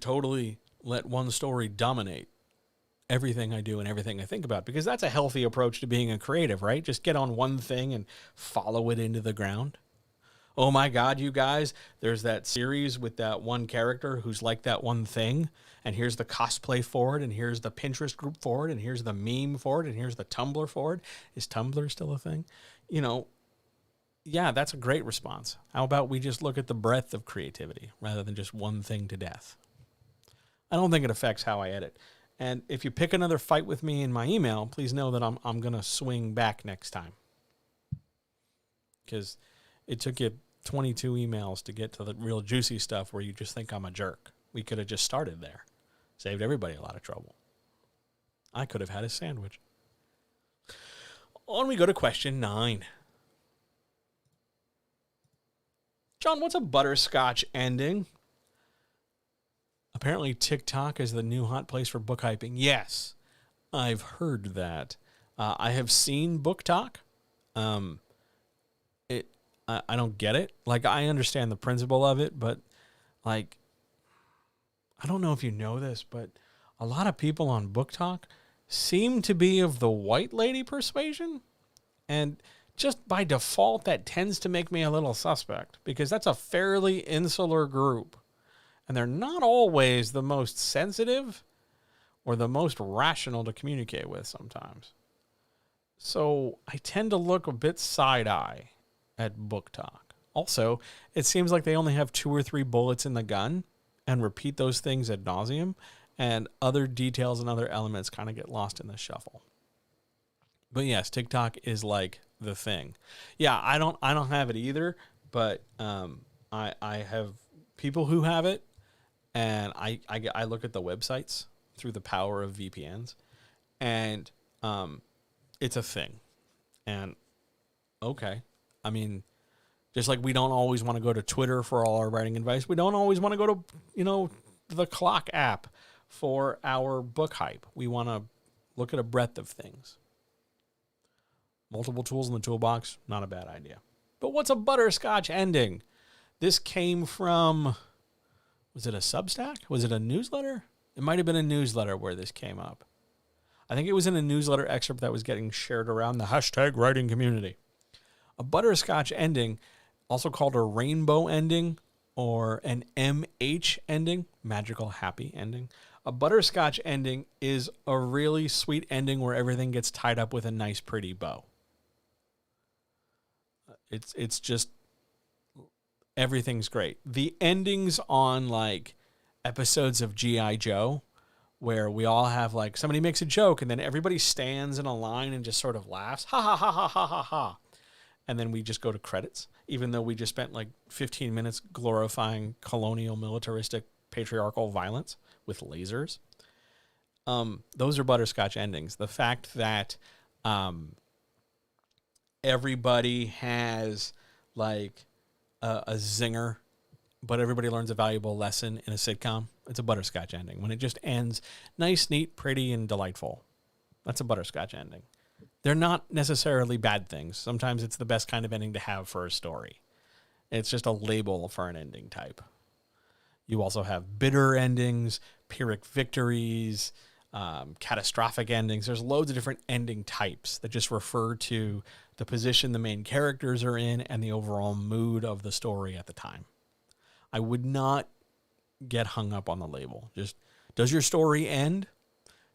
totally let one story dominate everything I do and everything I think about, because that's a healthy approach to being a creative, right? Just get on one thing and follow it into the ground. Oh my God, you guys, there's that series with that one character who's like that one thing, and here's the cosplay for it, and here's the Pinterest group for it, and here's the meme for it, and here's the Tumblr for it. Is Tumblr still a thing? You know, yeah, that's a great response. How about we just look at the breadth of creativity rather than just one thing to death? I don't think it affects how I edit. And if you pick another fight with me in my email, please know that I'm going to swing back next time. Because it took you 22 emails to get to the real juicy stuff where you just think I'm a jerk. We could have just started there. Saved everybody a lot of trouble. I could have had a sandwich. On we go to question 9. John, what's a butterscotch ending? Apparently TikTok is the new hot place for book hyping. Yes, I've heard that. I have seen Book Talk. I don't get it. Like, I understand the principle of it, but like, I don't know if you know this, but a lot of people on Book Talk seem to be of the white lady persuasion. And just by default, that tends to make me a little suspect, because that's a fairly insular group. And they're not always the most sensitive or the most rational to communicate with sometimes. So I tend to look a bit side-eye at Book Talk. Also, it seems like they only have 2 or 3 bullets in the gun and repeat those things ad nauseum, and other details and other elements kind of get lost in the shuffle. But yes, TikTok is like the thing. Yeah, I don't have it either, but I have people who have it, and I look at the websites through the power of VPNs, and it's a thing. And okay, I mean, just like we don't always want to go to Twitter for all our writing advice, we don't always want to go to, the Clock app for our book hype. We want to look at a breadth of things. Multiple tools in the toolbox, not a bad idea. But what's a butterscotch ending? This came from, was it a Substack? Was it a newsletter? It might have been a newsletter where this came up. I think it was in a newsletter excerpt that was getting shared around the hashtag writing community. A butterscotch ending, also called a rainbow ending or an MH ending, magical happy ending. A butterscotch ending is a really sweet ending where everything gets tied up with a nice, pretty bow. It's just, everything's great. The endings on like episodes of G.I. Joe, where we all have like, somebody makes a joke and then everybody stands in a line and just sort of laughs. Ha ha ha ha ha ha ha. and then we just go to credits, even though we just spent like 15 minutes glorifying colonial, militaristic, patriarchal violence with lasers. Those are butterscotch endings. The fact that everybody has like a zinger, but everybody learns a valuable lesson in a sitcom, it's a butterscotch ending. When it just ends nice, neat, pretty, and delightful, that's a butterscotch ending. They're not necessarily bad things. Sometimes it's the best kind of ending to have for a story. It's just a label for an ending type. You also have bitter endings, Pyrrhic victories, catastrophic endings. There's loads of different ending types that just refer to the position the main characters are in and the overall mood of the story at the time. I would not get hung up on the label. Just, does your story end?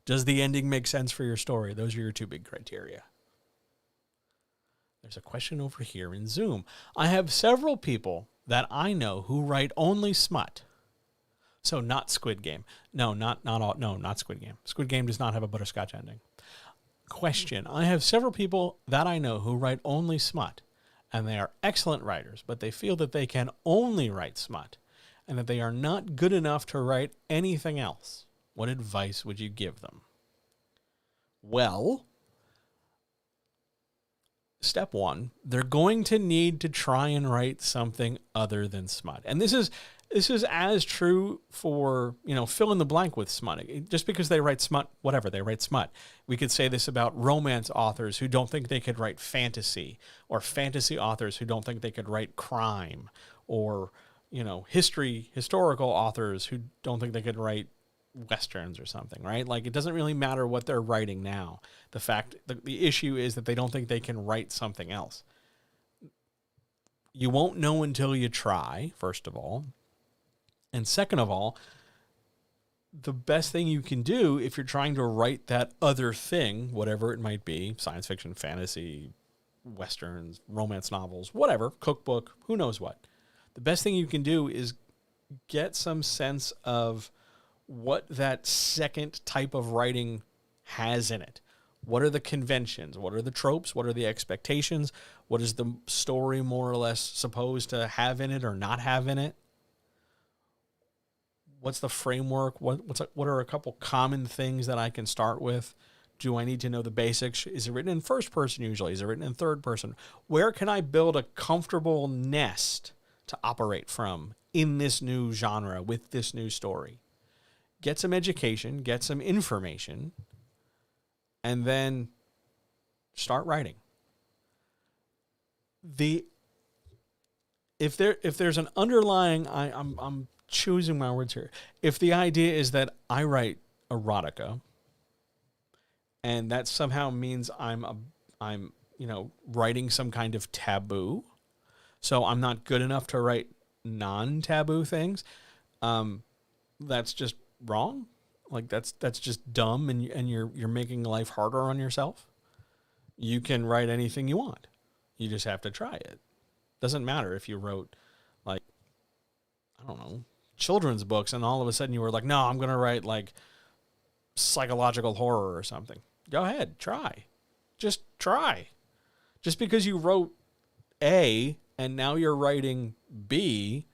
Does the ending make sense for your story? Those are your two big criteria. There's a question over here in Zoom. I have several people that I know who write only smut. So not Squid Game. No, not Squid Game. Squid Game does not have a butterscotch ending. Question. I have several people that I know who write only smut, and they are excellent writers, but they feel that they can only write smut and that they are not good enough to write anything else. What advice would you give them? Well, step one, they're going to need to try and write something other than smut. And this is as true for, fill in the blank with smut. Just because they write smut, whatever, they write smut. We could say this about romance authors who don't think they could write fantasy, or fantasy authors who don't think they could write crime, or, historical authors who don't think they could write Westerns or something, right? Like, it doesn't really matter what they're writing now. The issue is that they don't think they can write something else. You won't know until you try, first of all. And second of all, the best thing you can do if you're trying to write that other thing, whatever it might be, science fiction, fantasy, Westerns, romance novels, whatever, cookbook, who knows what. The best thing you can do is get some sense of what that second type of writing has in it. What are the conventions? What are the tropes? What are the expectations? What is the story more or less supposed to have in it or not have in it? What's the framework? What are a couple common things that I can start with? Do I need to know the basics? Is it written in first person usually? Is it written in third person? Where can I build a comfortable nest to operate from in this new genre with this new story? Get some education, get some information, and then start writing. If there's an underlying, I'm choosing my words here. If the idea is that I write erotica, and that somehow means I'm writing some kind of taboo, so I'm not good enough to write non-taboo things, that's just wrong. Like, that's just dumb, and you're making life harder on yourself. You can write anything you want. You just have to try it. Doesn't matter if you wrote, like, I don't know, children's books, and all of a sudden you were like, no, I'm going to write like psychological horror or something. Go ahead, try. Just try. Just because you wrote A and now you're writing B,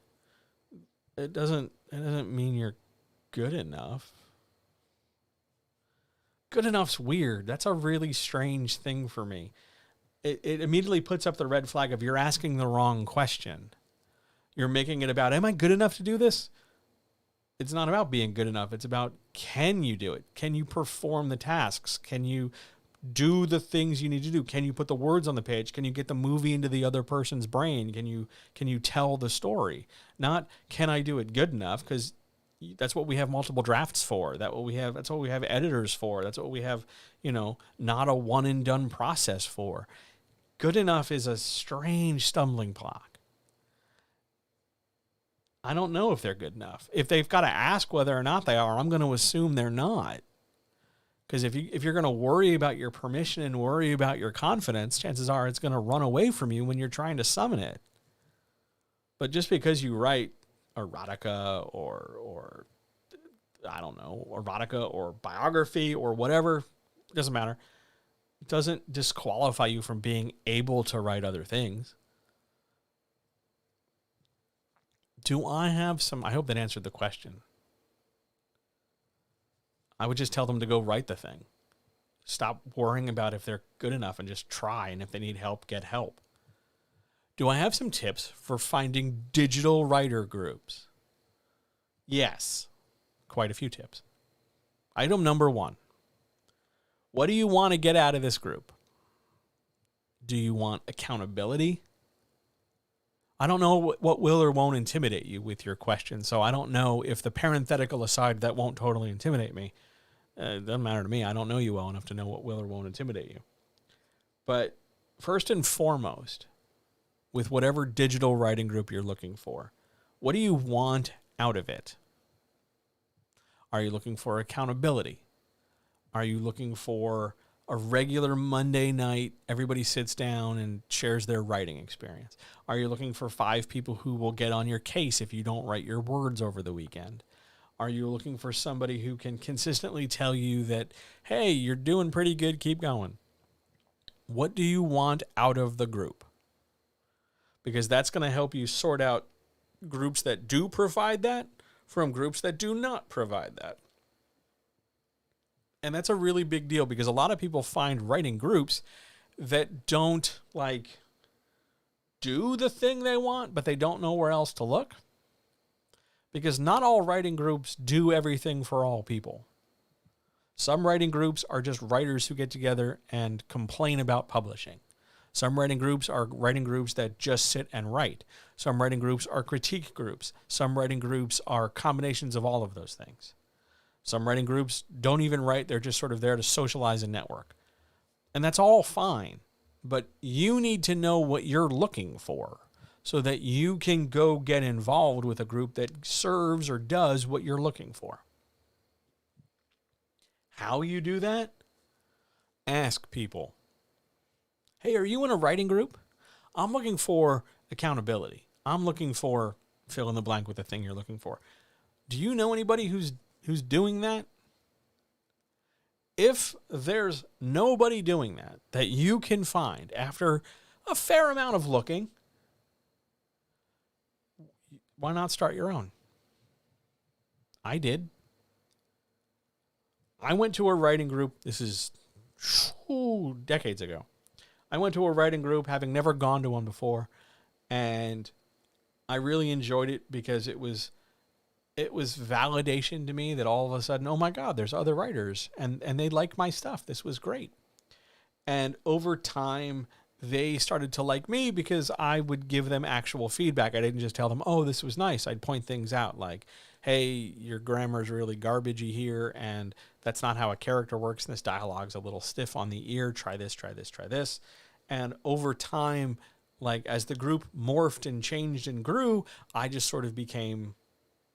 it doesn't mean you're good enough. Good enough's weird. That's a really strange thing for me. It immediately puts up the red flag of you're asking the wrong question. You're making it about, am I good enough to do this? It's not about being good enough. It's about, can you do it? Can you perform the tasks? Can you do the things you need to do? Can you put the words on the page? Can you get the movie into the other person's brain? Can you tell the story? Not, can I do it good enough? Because that's what we have multiple drafts for. That's what we have editors for. That's what we have, not a one and done process for. Good enough is a strange stumbling block. I don't know if they're good enough. If they've got to ask whether or not they are, I'm going to assume they're not. Because if you're going to worry about your permission and worry about your confidence, chances are it's going to run away from you when you're trying to summon it. But just because you write erotica or I don't know, erotica or biography or whatever, doesn't matter. It doesn't disqualify you from being able to write other things. Do I have some? I hope that answered the question. I would just tell them to go write the thing. Stop worrying about if they're good enough and just try. And if they need help, get help. Do I have some tips for finding digital writer groups? Yes, quite a few tips. Item number 1. What do you want to get out of this group? Do you want accountability? I don't know what will or won't intimidate you with your question, so I don't know if the parenthetical aside that won't totally intimidate me. It doesn't matter to me. I don't know you well enough to know what will or won't intimidate you. But first and foremost, with whatever digital writing group you're looking for, what do you want out of it? Are you looking for accountability? Are you looking for a regular Monday night, everybody sits down and shares their writing experience? Are you looking for 5 people who will get on your case if you don't write your words over the weekend? Are you looking for somebody who can consistently tell you that, hey, you're doing pretty good, keep going? What do you want out of the group? Because that's going to help you sort out groups that do provide that from groups that do not provide that. And that's a really big deal because a lot of people find writing groups that don't do the thing they want, but they don't know where else to look. Because not all writing groups do everything for all people. Some writing groups are just writers who get together and complain about publishing. Some writing groups are writing groups that just sit and write. Some writing groups are critique groups. Some writing groups are combinations of all of those things. Some writing groups don't even write. They're just sort of there to socialize and network. And that's all fine. But you need to know what you're looking for so that you can go get involved with a group that serves or does what you're looking for. How you do that? Ask people. Hey, are you in a writing group? I'm looking for accountability. I'm looking for fill in the blank with the thing you're looking for. Do you know anybody who's doing that? If there's nobody doing that you can find after a fair amount of looking, why not start your own? I did. I went to a writing group. This is decades ago. I went to a writing group having never gone to one before, and I really enjoyed it because it was validation to me that all of a sudden, oh my God, there's other writers and they like my stuff. This was great. And over time, they started to like me because I would give them actual feedback. I didn't just tell them, oh, this was nice. I'd point things out like, hey, your grammar's really garbagey here, and that's not how a character works, and this dialogue's a little stiff on the ear. Try this, try this, try this. And over time, as the group morphed and changed and grew, I just sort of became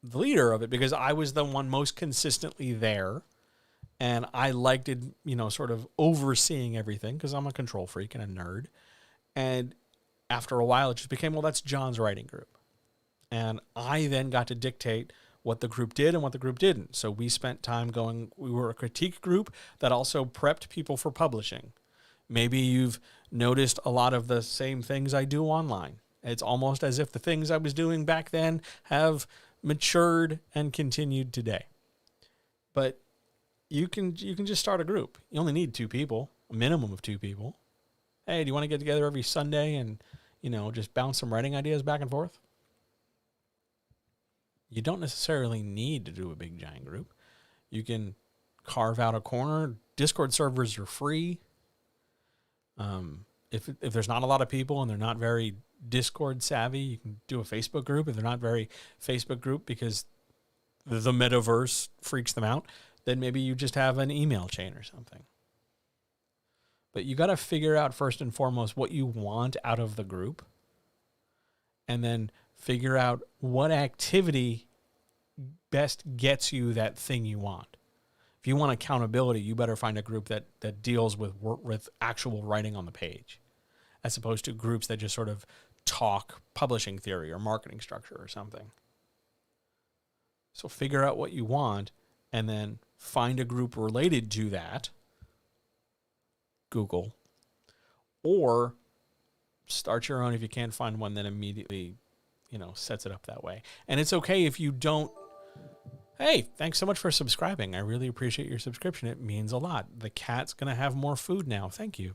the leader of it because I was the one most consistently there. And I liked it, sort of overseeing everything because I'm a control freak and a nerd. And after a while, it just became, well, that's John's writing group. And I then got to dictate what the group did and what the group didn't. So we spent time we were a critique group that also prepped people for publishing. Maybe you've noticed a lot of the same things I do online. It's almost as if the things I was doing back then have matured and continued today. But you can just start a group. You only need 2 people, a minimum of 2 people. Hey, do you want to get together every Sunday and, just bounce some writing ideas back and forth? You don't necessarily need to do a big giant group. You can carve out a corner. Discord servers are free. If there's not a lot of people and they're not very Discord savvy, you can do a Facebook group. If they're not very Facebook group because the metaverse freaks them out, then maybe you just have an email chain or something. But you got to figure out first and foremost what you want out of the group, and then figure out what activity best gets you that thing you want. If you want accountability, you better find a group that deals with actual writing on the page, as opposed to groups that just sort of talk publishing theory or marketing structure or something. So figure out what you want and then find a group related to that. Google, or start your own if you can't find one that immediately, sets it up that way. And it's okay if you don't. Hey, thanks so much for subscribing. I really appreciate your subscription. It means a lot. The cat's going to have more food now. Thank you.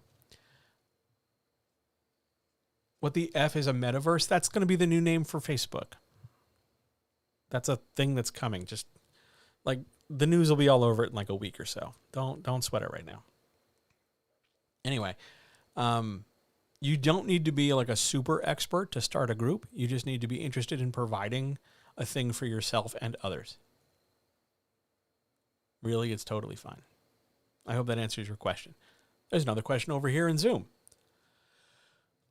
What the F is a metaverse? That's going to be the new name for Facebook. That's a thing that's coming. Just like the news will be all over it in like a week or so. Don't sweat it right now. Anyway, you don't need to be like a super expert to start a group. You just need to be interested in providing a thing for yourself and others. Really, it's totally fine. I hope that answers your question. There's another question over here in Zoom.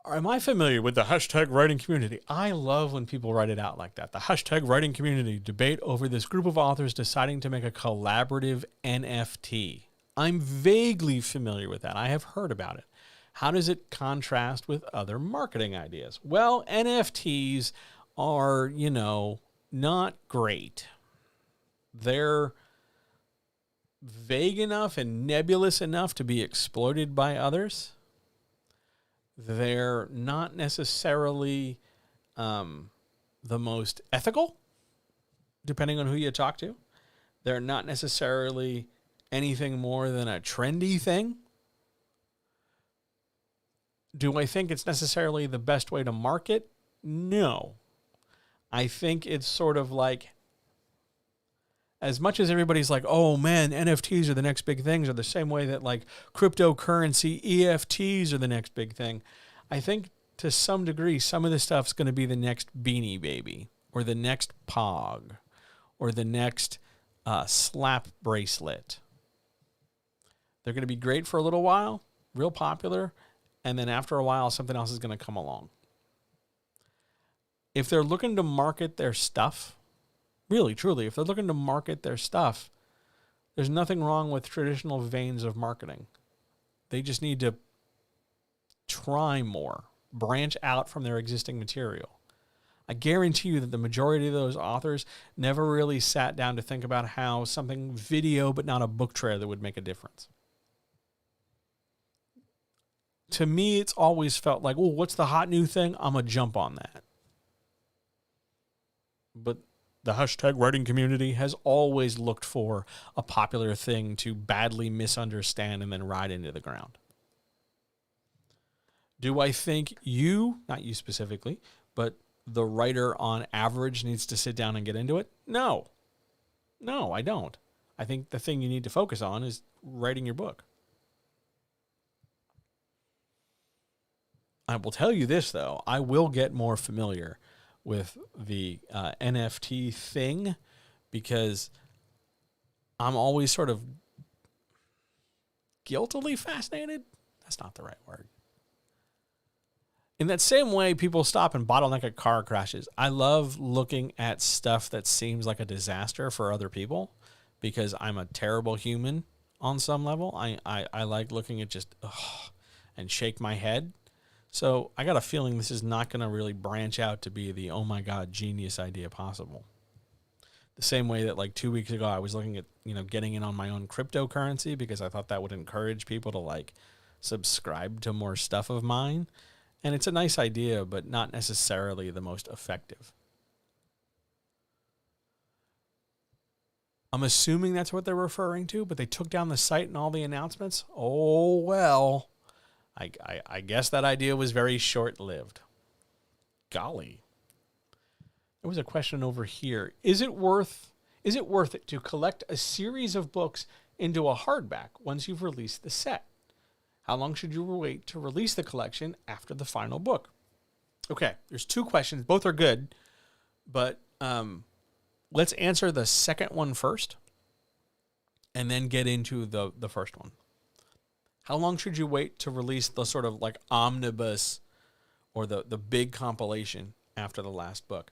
Am I familiar with the hashtag writing community? I love when people write it out like that. The hashtag writing community debate over this group of authors deciding to make a collaborative NFT. I'm vaguely familiar with that. I have heard about it. How does it contrast with other marketing ideas? Well, NFTs are, not great. They're vague enough and nebulous enough to be exploited by others. They're not necessarily the most ethical, depending on who you talk to. They're not necessarily anything more than a trendy thing. Do I think it's necessarily the best way to market? No. I think it's sort of like, as much as everybody's like, oh man, NFTs are the next big things, or the same way that like cryptocurrency EFTs are the next big thing, I think to some degree, some of this stuff's going to be the next Beanie Baby, or the next Pog, or the next slap bracelet. They're going to be great for a little while, real popular, and then after a while, something else is going to come along. If they're looking to market their stuff, really, truly, if they're looking to market their stuff, there's nothing wrong with traditional veins of marketing. They just need to try more, branch out from their existing material. I guarantee you that the majority of those authors never really sat down to think about how something video but not a book trailer would make a difference. To me, it's always felt like, oh, what's the hot new thing? I'm going to jump on that. But the hashtag writing community has always looked for a popular thing to badly misunderstand and then ride into the ground. Do I think you, not you specifically, but the writer on average needs to sit down and get into it? No. No, I don't. I think the thing you need to focus on is writing your book. I will tell you this, though. I will get more familiar with the NFT thing because I'm always sort of guiltily fascinated. That's not the right word. In that same way, people stop and bottleneck at car crashes. I love looking at stuff that seems like a disaster for other people because I'm a terrible human on some level. I like looking at just and shake my head. So I got a feeling this is not going to really branch out to be the, oh my God, genius idea possible. The same way that like 2 weeks ago, I was looking at, getting in on my own cryptocurrency because I thought that would encourage people to like subscribe to more stuff of mine. And it's a nice idea, but not necessarily the most effective. I'm assuming that's what they're referring to, but they took down the site and all the announcements. Oh, well, I guess that idea was very short-lived. Golly. There was a question over here. Is it worth it to collect a series of books into a hardback once you've released the set? How long should you wait to release the collection after the final book? Okay, there's two questions. Both are good, but let's answer the second one first and then get into the first one. How long should you wait to release the sort of like omnibus or the big compilation after the last book?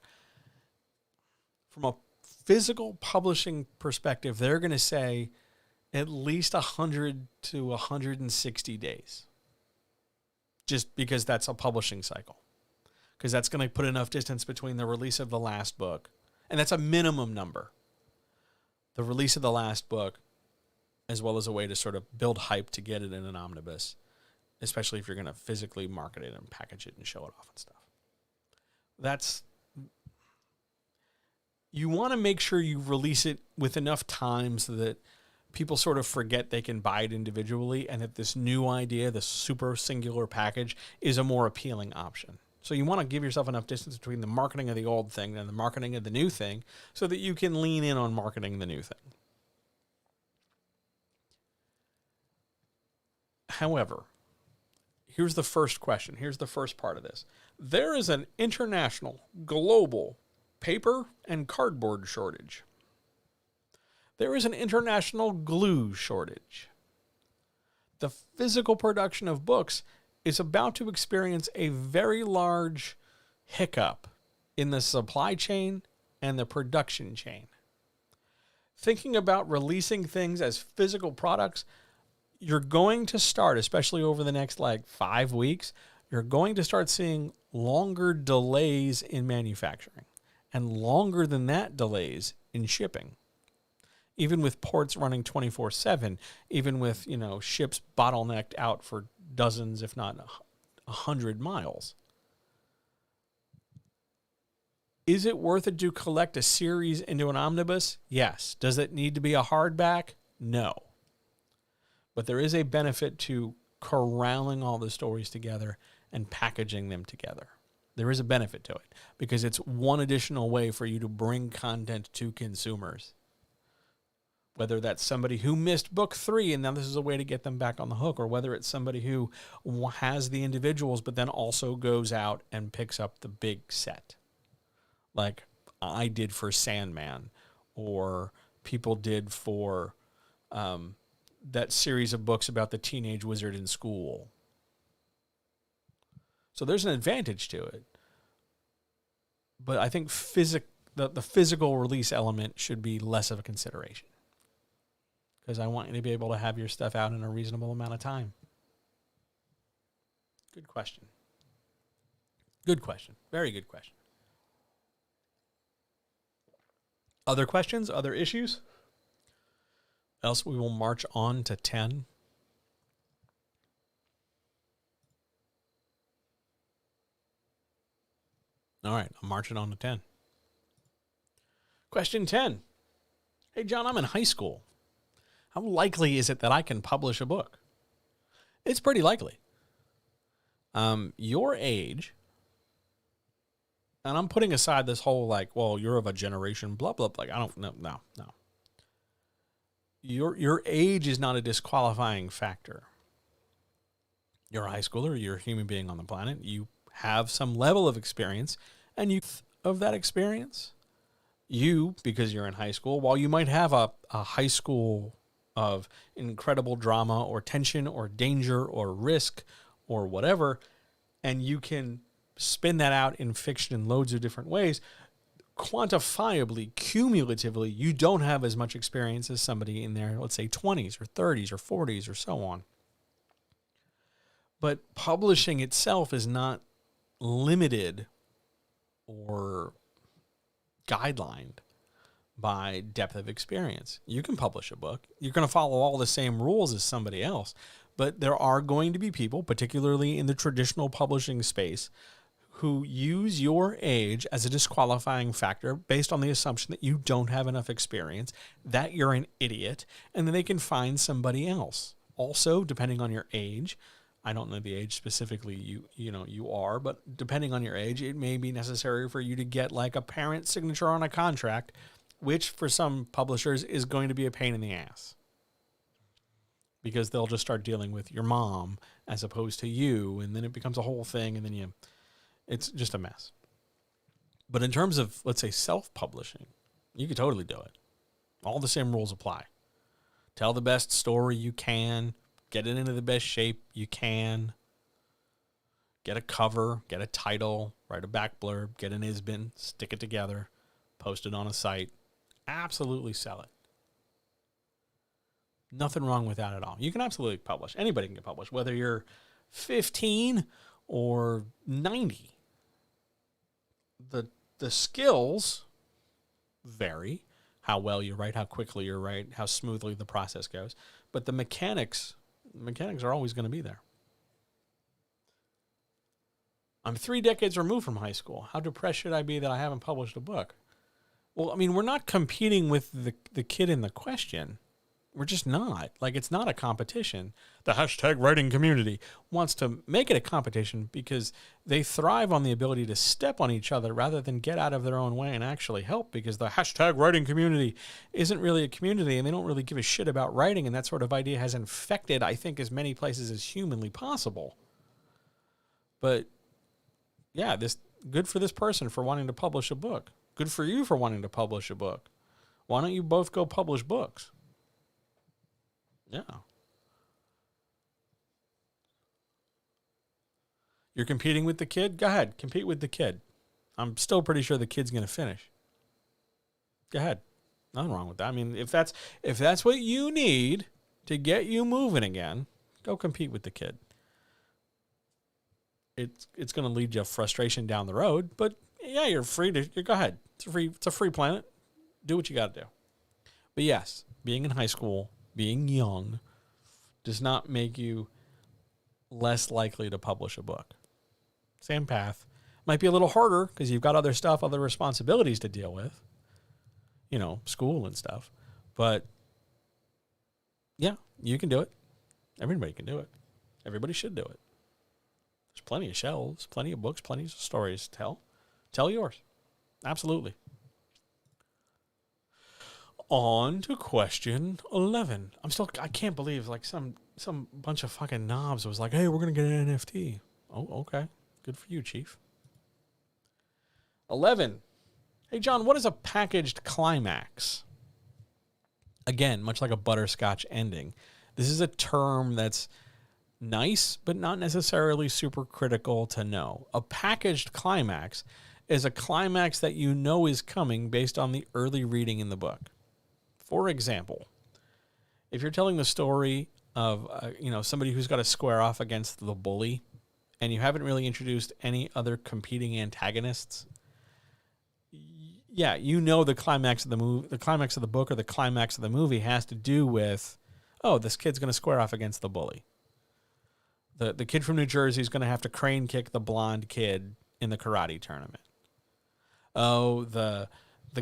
From a physical publishing perspective, they're going to say at least 100 to 160 days. Just because that's a publishing cycle. Because that's going to put enough distance between the release of the last book. And that's a minimum number. The release of the last book, as well as a way to sort of build hype to get it in an omnibus. especially if you're going to physically market it and package it and show it off and stuff. You want to make sure you release it with enough time so that people sort of forget they can buy it individually and that this new idea, this super singular package, is a more appealing option. So you want to give yourself enough distance between the marketing of the old thing and the marketing of the new thing so that you can lean in on marketing the new thing. However, here's the first question. Here's the first part of this. There is an international, global paper and cardboard shortage. There is an international glue shortage. The physical production of books is about to experience a very large hiccup in the supply chain and the production chain. Thinking about releasing things as physical products, you're going to start, especially over the next 5 weeks, you're going to start seeing longer delays in manufacturing and longer than that delays in shipping. Even with ports running 24/7, even with, ships bottlenecked out for dozens, if not 100 miles. Is it worth it to collect a series into an omnibus? Yes. Does it need to be a hardback? No. But there is a benefit to corralling all the stories together and packaging them together. There is a benefit to it because it's one additional way for you to bring content to consumers. Whether that's somebody who missed book 3 and now this is a way to get them back on the hook, or whether it's somebody who has the individuals but then also goes out and picks up the big set. Like I did for Sandman, or people did for that series of books about the teenage wizard in school. So there's an advantage to it. But I think the physical release element should be less of a consideration. Because I want you to be able to have your stuff out in a reasonable amount of time. Good question. Good question. Very good question. Other questions? Other issues? Else we will march on to 10. All right, I'm marching on to 10. Question 10. Hey, John, I'm in high school. How likely is it that I can publish a book? It's pretty likely. Your age, and I'm putting aside this whole you're of a generation, blah, blah, blah. I don't know. No. Your age is not a disqualifying factor. You're a high schooler. You're a human being on the planet. You have some level of experience, and of that experience, because you're in high school, while you might have a high school of incredible drama or tension or danger or risk or whatever, and you can spin that out in fiction in loads of different ways, quantifiably, cumulatively, you don't have as much experience as somebody in their, let's say, 20s or 30s or 40s or so on. But publishing itself is not limited or guidelined by depth of experience. You can publish a book. You're going to follow all the same rules as somebody else, but there are going to be people, particularly in the traditional publishing space, who use your age as a disqualifying factor based on the assumption that you don't have enough experience, that you're an idiot, and then they can find somebody else. Also, depending on your age, I don't know the age specifically you are, but depending on your age, it may be necessary for you to get a parent signature on a contract, which for some publishers is going to be a pain in the ass. Because they'll just start dealing with your mom as opposed to you, and then it becomes a whole thing, and then it's just a mess. But in terms of, let's say, self-publishing, you could totally do it. All the same rules apply. Tell the best story you can. Get it into the best shape you can. Get a cover. Get a title. Write a back blurb. Get an ISBN. Stick it together. Post it on a site. Absolutely sell it. Nothing wrong with that at all. You can absolutely publish. Anybody can get published, whether you're 15 or 90. The skills vary. How well you write, how quickly you write, how smoothly the process goes. But the mechanics are always going to be there. I'm 3 decades removed from high school. How depressed should I be that I haven't published a book? Well, I mean, we're not competing with the kid in the question. We're just not. Like, it's not a competition. The hashtag writing community wants to make it a competition because they thrive on the ability to step on each other rather than get out of their own way and actually help, because the hashtag writing community isn't really a community and they don't really give a shit about writing, and that sort of idea has infected, I think, as many places as humanly possible. But yeah, this good for this person for wanting to publish a book. Good for you for wanting to publish a book. Why don't you both go publish books? Yeah. You're competing with the kid? Go ahead. Compete with the kid. I'm still pretty sure the kid's going to finish. Go ahead. Nothing wrong with that. I mean, if that's what you need to get you moving again, go compete with the kid. It's going to lead you to frustration down the road, but yeah, you're free to go ahead. It's a free planet. Do what you got to do. But yes, being in high school, being young, does not make you less likely to publish a book. Same path. Might be a little harder because you've got other stuff, other responsibilities to deal with. You know, school and stuff. But yeah, you can do it. Everybody can do it. Everybody should do it. There's plenty of shelves, plenty of books, plenty of stories to tell. Tell yours. Absolutely. On to question 11. I can't believe like some bunch of fucking knobs was like, hey, we're going to get an NFT. Oh, okay. Good for you, Chief. 11. Hey, John, what is a packaged climax? Again, much like a butterscotch ending, this is a term that's nice, but not necessarily super critical to know. A packaged climax is a climax that you know is coming based on the early reading in the book. For example, if you're telling the story of somebody who's got to square off against the bully, and you haven't really introduced any other competing antagonists, yeah, you know the climax of the movie, the climax of the book, or the climax of the movie has to do with, oh, this kid's going to square off against the bully. The kid from New Jersey is going to have to crane kick the blonde kid in the karate tournament. Oh, the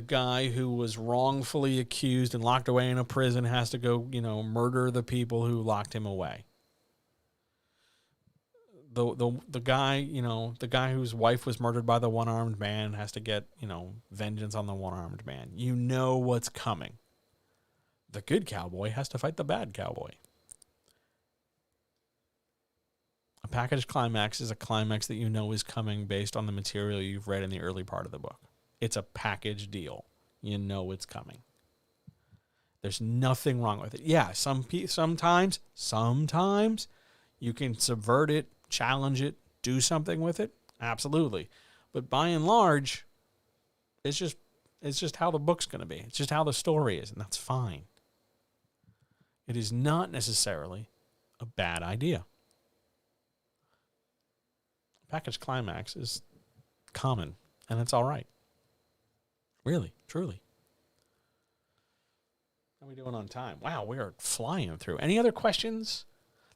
guy who was wrongfully accused and locked away in a prison has to go, murder the people who locked him away. The guy, the guy whose wife was murdered by the one-armed man has to get, vengeance on the one-armed man. You know what's coming. The good cowboy has to fight the bad cowboy. A packaged climax is a climax that you know is coming based on the material you've read in the early part of the book. It's a package deal. You know it's coming. There's nothing wrong with it. Yeah, sometimes you can subvert it, challenge it, do something with it. Absolutely. But by and large, it's just how the book's going to be. It's just how the story is, and that's fine. It is not necessarily a bad idea. Packaged climax is common, and it's all right. Really, truly. How are we doing on time? Wow, we are flying through. Any other questions?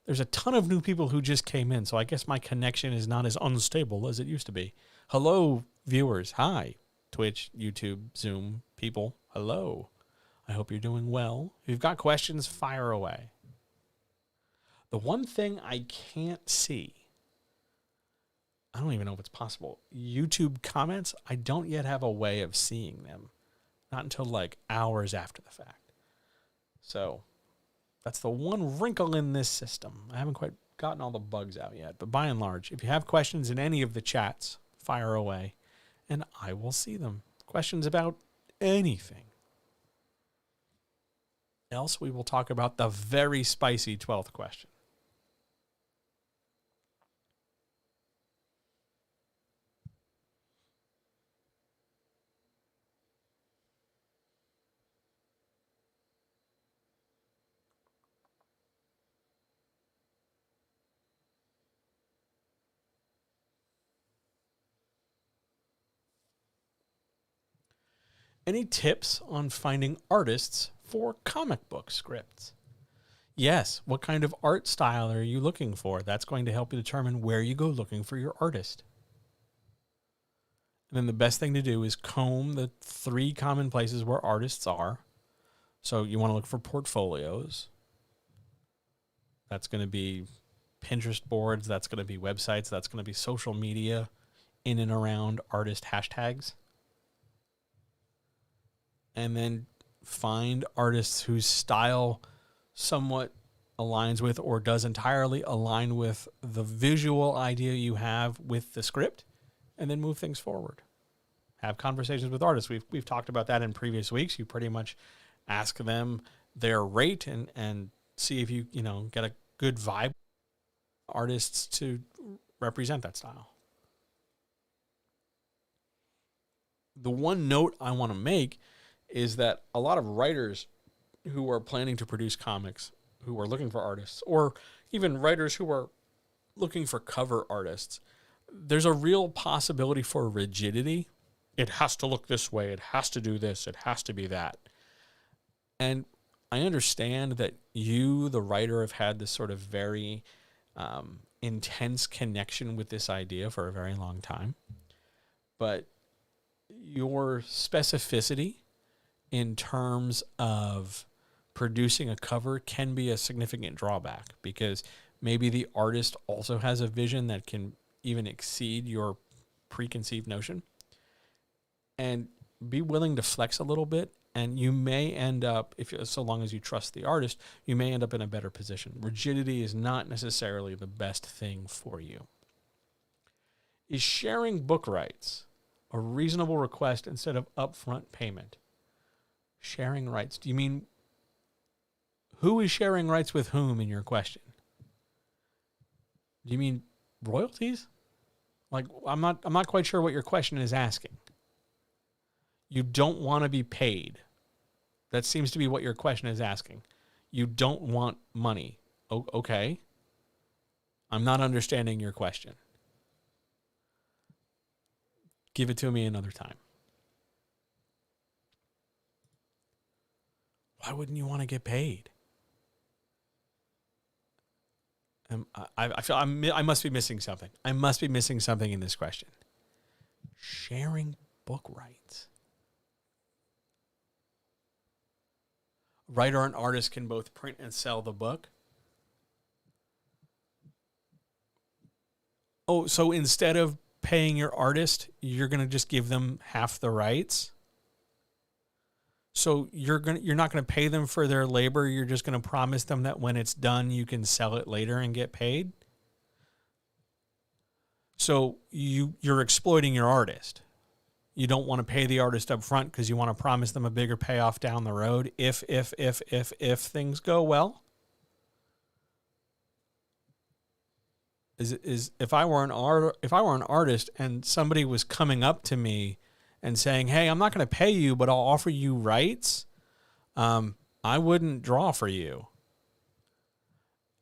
There's a ton of new people who just came in, so I guess my connection is not as unstable as it used to be. Hello, viewers. Hi. Twitch, YouTube, Zoom, people. Hello. I hope you're doing well. If you've got questions, fire away. The one thing I can't see, I don't even know if it's possible, YouTube comments, I don't yet have a way of seeing them. Not until like hours after the fact. So that's the one wrinkle in this system. I haven't quite gotten all the bugs out yet. But by and large, if you have questions in any of the chats, fire away and I will see them. Questions about anything. Else we will talk about the very spicy 12th question. Any tips on finding artists for comic book scripts? Yes. What kind of art style are you looking for? That's going to help you determine where you go looking for your artist. And then the best thing to do is comb the 3 common places where artists are. So you want to look for portfolios. That's going to be Pinterest boards. That's going to be websites. That's going to be social media in and around artist hashtags. And then find artists whose style somewhat aligns with or does entirely align with the visual idea you have with the script, and then move things forward. Have conversations with artists. We've talked about that in previous weeks. You pretty much ask them their rate and see if you get a good vibe artists to represent that style. The one note I want to make is that a lot of writers who are planning to produce comics, who are looking for artists, or even writers who are looking for cover artists, there's a real possibility for rigidity. It has to look this way. It has to do this. It has to be that. And I understand that you, the writer, have had this sort of very intense connection with this idea for a very long time. But your specificity in terms of producing a cover can be a significant drawback, because maybe the artist also has a vision that can even exceed your preconceived notion. And be willing to flex a little bit, and you may end up, so long as you trust the artist, you may end up in a better position. Rigidity is not necessarily the best thing for you. Is sharing book rights a reasonable request instead of upfront payment? Sharing rights. Do you mean who is sharing rights with whom in your question? Do you mean royalties? Like, I'm not quite sure what your question is asking. You don't want to be paid. That seems to be what your question is asking. You don't want money. Okay. I'm not understanding your question. Give it to me another time. Why wouldn't you want to get paid? I feel I must be missing something. I must be missing something in this question. Sharing book rights. Writer and artist can both print and sell the book. Oh, so instead of paying your artist, you're going to just give them half the rights? So you're not going to pay them for their labor. You're just going to promise them that when it's done, you can sell it later and get paid. So you're exploiting your artist. You don't want to pay the artist up front because you want to promise them a bigger payoff down the road if things go well. If I were an artist and somebody was coming up to me and saying, "Hey, I'm not going to pay you, but I'll offer you rights," I wouldn't draw for you.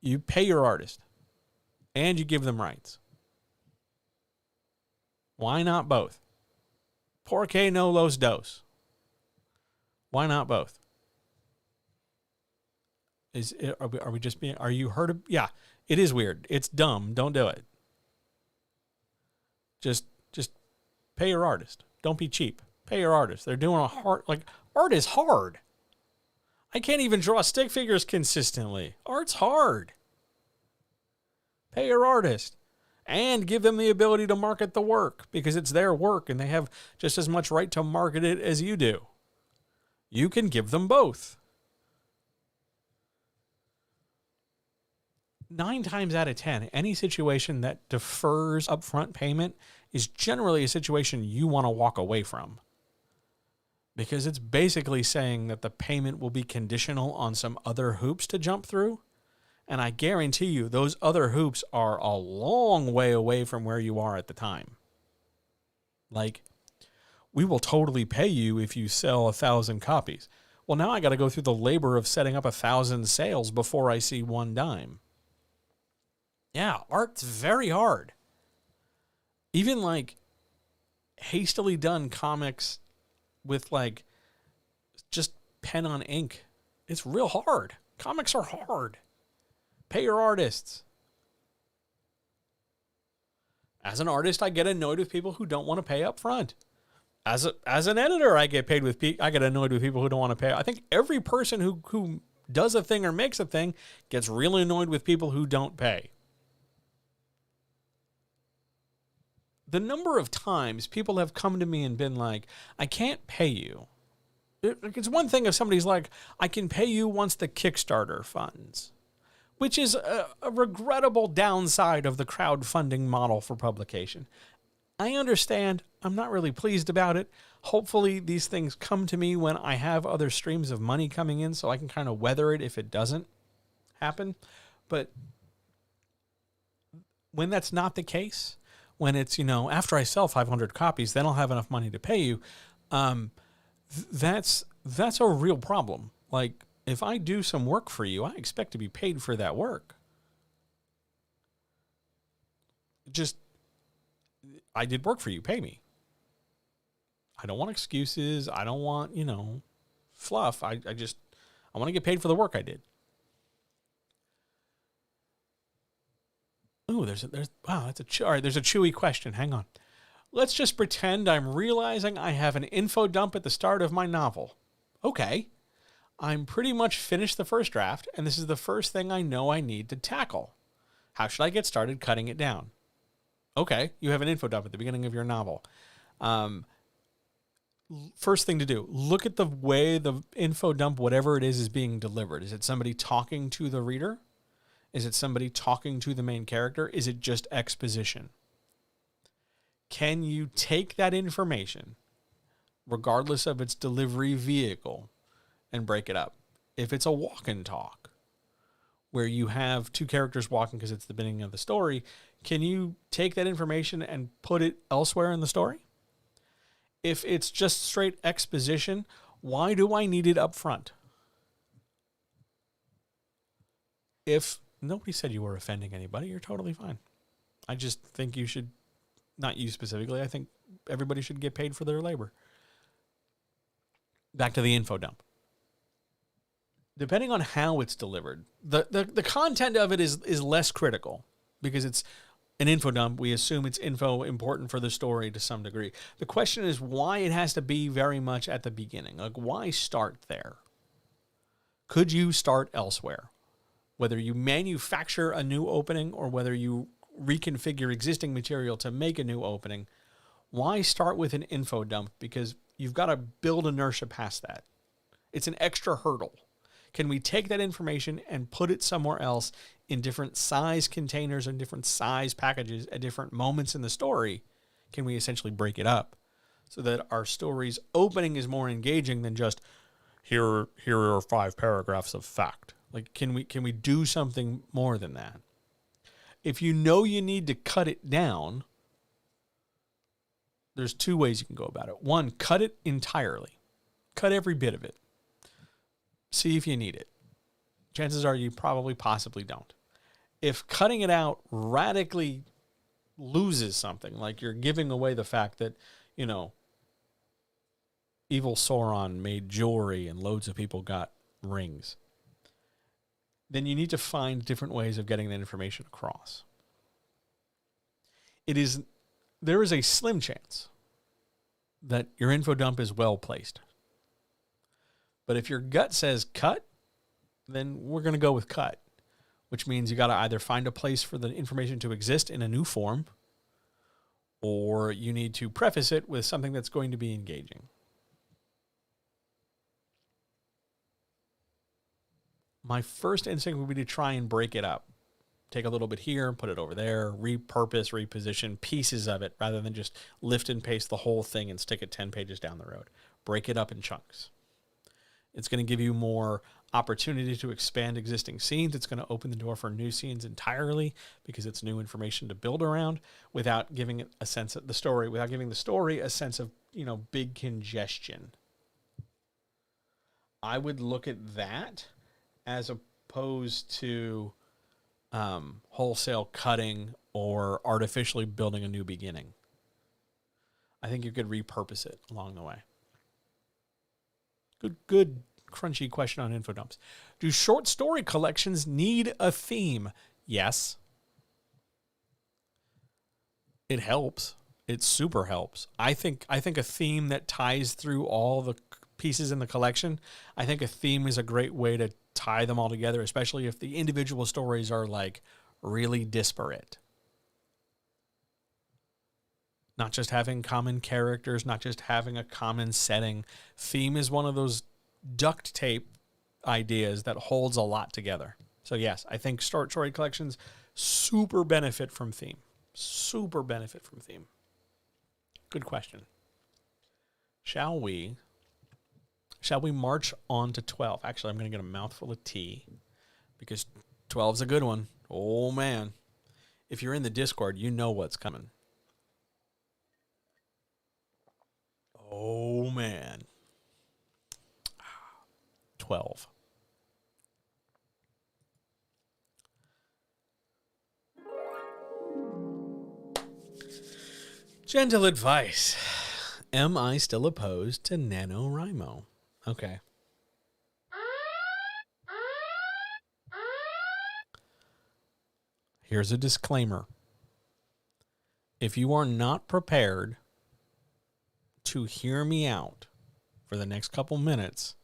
You pay your artist and you give them rights. Why not both? Por qué no los dos? Why not both? Are we just being? Are you heard of? Yeah, it is weird. It's dumb. Don't do it. Just pay your artist. Don't be cheap. Pay your artist. They're doing a hard, art is hard. I can't even draw stick figures consistently. Art's hard. Pay your artist. And give them the ability to market the work, because it's their work and they have just as much right to market it as you do. You can give them both. 9 times out of 10, any situation that defers upfront payment is generally a situation you want to walk away from, because it's basically saying that the payment will be conditional on some other hoops to jump through. And I guarantee you those other hoops are a long way away from where you are at the time. Like, we will totally pay you if you sell 1,000 copies. Well, now I got to go through the labor of setting up 1,000 sales before I see one dime. Yeah, art's very hard. Even hastily done comics with just pen on ink, it's real hard. Comics are hard. Pay your artists. As an artist, I get annoyed with people who don't want to pay up front. As an editor, I get annoyed with people who don't want to pay. I think every person who does a thing or makes a thing gets really annoyed with people who don't pay. The number of times people have come to me and been like, I can't pay you. It's one thing if somebody's like, I can pay you once the Kickstarter funds, which is a regrettable downside of the crowdfunding model for publication. I understand. I'm not really pleased about it. Hopefully these things come to me when I have other streams of money coming in so I can kind of weather it if it doesn't happen. But when that's not the case, when it's, after I sell 500 copies, then I'll have enough money to pay you. That's a real problem. Like, if I do some work for you, I expect to be paid for that work. I did work for you, pay me. I don't want excuses. I don't want, fluff. I want to get paid for the work I did. Ooh, there's a chewy question. Hang on. Let's just pretend I'm realizing I have an info dump at the start of my novel. Okay. I'm pretty much finished the first draft, and this is the first thing I know I need to tackle. How should I get started cutting it down? Okay, you have an info dump at the beginning of your novel. First thing to do, look at the way the info dump, whatever it is being delivered. Is it somebody talking to the reader? Is it somebody talking to the main character? Is it just exposition? Can you take that information, regardless of its delivery vehicle, and break it up? If it's a walk and talk, where you have two characters walking because it's the beginning of the story, can you take that information and put it elsewhere in the story? If it's just straight exposition, why do I need it up front? If nobody said you were offending anybody, you're totally fine. I just think you should, not you specifically, I think everybody should get paid for their labor. Back to the info dump. Depending on how it's delivered, the content of it is less critical because it's an info dump. We assume it's info important for the story to some degree. The question is why it has to be very much at the beginning. Like, why start there? Could you start elsewhere? Whether you manufacture a new opening or whether you reconfigure existing material to make a new opening, why start with an info dump? Because you've got to build inertia past that. It's an extra hurdle. Can we take that information and put it somewhere else in different size containers and different size packages at different moments in the story? Can we essentially break it up so that our story's opening is more engaging than just here are 5 paragraphs of fact? Like, can we do something more than that? If you know you need to cut it down, there's 2 ways you can go about it. 1, cut it entirely. Cut every bit of it. See if you need it. Chances are you probably possibly don't. If cutting it out radically loses something, like you're giving away the fact that, evil Sauron made jewelry and loads of people got rings, then you need to find different ways of getting that information across. There is a slim chance that your info dump is well placed. But if your gut says cut, then we're going to go with cut, which means you got to either find a place for the information to exist in a new form, or you need to preface it with something that's going to be engaging. My first instinct would be to try and break it up. Take a little bit here, put it over there, repurpose, reposition pieces of it, rather than just lift and paste the whole thing and stick it 10 pages down the road. Break it up in chunks. It's going to give you more opportunity to expand existing scenes. It's going to open the door for new scenes entirely because it's new information to build around without giving it a sense of the story, without giving the story a sense of, big congestion. I would look at that as opposed to wholesale cutting or artificially building a new beginning. I think you could repurpose it along the way. Good crunchy question on info dumps. Do short story collections need a theme? Yes. It helps. It super helps. I think a theme that ties through all the pieces in the collection, I think a theme is a great way to tie them all together, especially if the individual stories are like really disparate. Not just having common characters, not just having a common setting. Theme is one of those duct tape ideas that holds a lot together. So yes, I think short story collections super benefit from theme. Super benefit from theme. Good question. Shall we march on to 12? Actually, I'm going to get a mouthful of tea because 12's a good one. Oh, man. If you're in the Discord, you know what's coming. Oh, man. 12. Gentle advice. Am I still opposed to Nanowrimo? Okay. Here's a disclaimer. If you are not prepared to hear me out for the next couple minutes,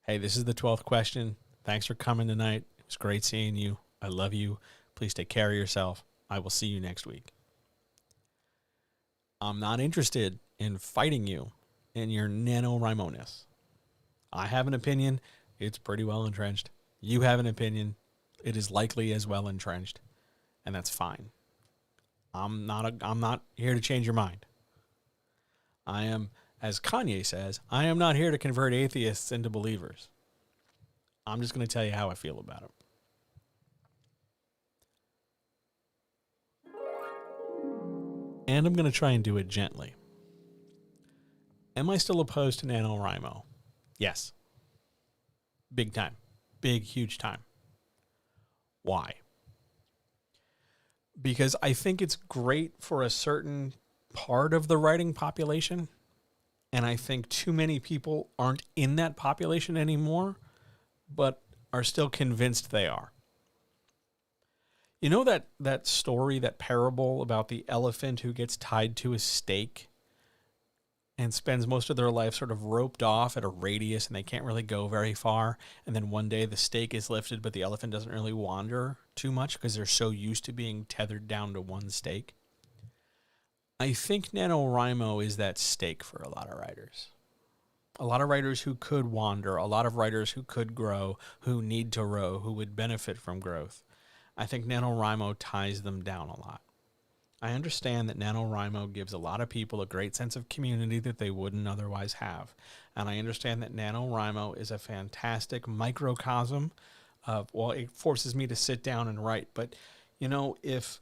hey, this is the 12th question. Thanks for coming tonight. It was great seeing you. I love you. Please take care of yourself. I will see you next week. I'm not interested in fighting you in your NaNoWriMo-ness. I have an opinion. It's pretty well entrenched. You have an opinion. It is likely as well entrenched. And that's fine. I'm not here to change your mind. I am, as Kanye says, I am not here to convert atheists into believers. I'm just going to tell you how I feel about it. And I'm going to try and do it gently. Am I still opposed to NaNoWriMo? Yes. Big time. Big, huge time. Why? Because I think it's great for a certain part of the writing population, and I think too many people aren't in that population anymore, but are still convinced they are. You know that story, that parable about the elephant who gets tied to a stake and spends most of their life sort of roped off at a radius and they can't really go very far, and then one day the stake is lifted but the elephant doesn't really wander too much because they're so used to being tethered down to one stake? I think NaNoWriMo is that stake for a lot of writers. A lot of writers who could wander, a lot of writers who could grow, who need to row, who would benefit from growth. I think NaNoWriMo ties them down a lot. I understand that NaNoWriMo gives a lot of people a great sense of community that they wouldn't otherwise have. And I understand that NaNoWriMo is a fantastic microcosm of, well, it forces me to sit down and write. But, you know, if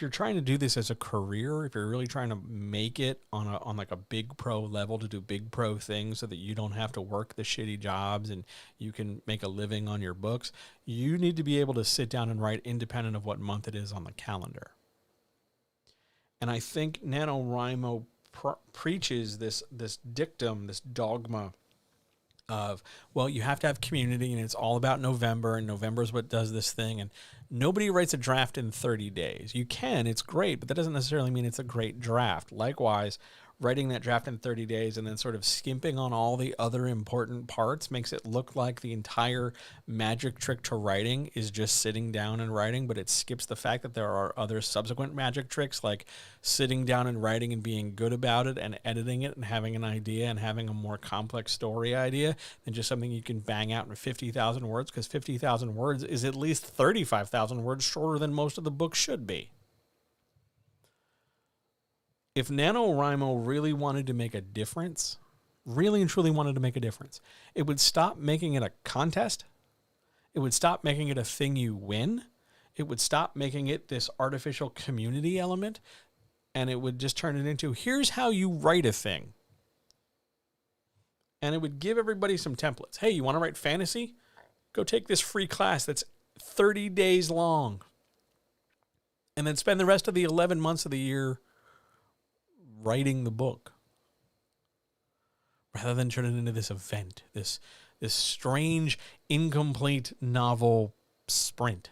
you're trying to do this as a career, if you're really trying to make it on like a big pro level to do big pro things so that you don't have to work the shitty jobs and you can make a living on your books, you need to be able to sit down and write independent of what month it is on the calendar. And I think NaNoWriMo preaches this dictum, this dogma of, well, you have to have community and it's all about November, and November is what does this thing, and nobody writes a draft in 30 days. You can, it's great, but that doesn't necessarily mean it's a great draft. Likewise, writing that draft in 30 days and then sort of skimping on all the other important parts makes it look like the entire magic trick to writing is just sitting down and writing, but it skips the fact that there are other subsequent magic tricks like sitting down and writing and being good about it and editing it and having an idea and having a more complex story idea than just something you can bang out in 50,000 words, because 50,000 words is at least 35,000 words shorter than most of the book should be. If NaNoWriMo really wanted to make a difference, really and truly wanted to make a difference, it would stop making it a contest. It would stop making it a thing you win. It would stop making it this artificial community element. And it would just turn it into, here's how you write a thing. And it would give everybody some templates. Hey, you want to write fantasy? Go take this free class that's 30 days long. And then spend the rest of the 11 months of the year writing the book, rather than turn it into this event, this strange, incomplete novel sprint.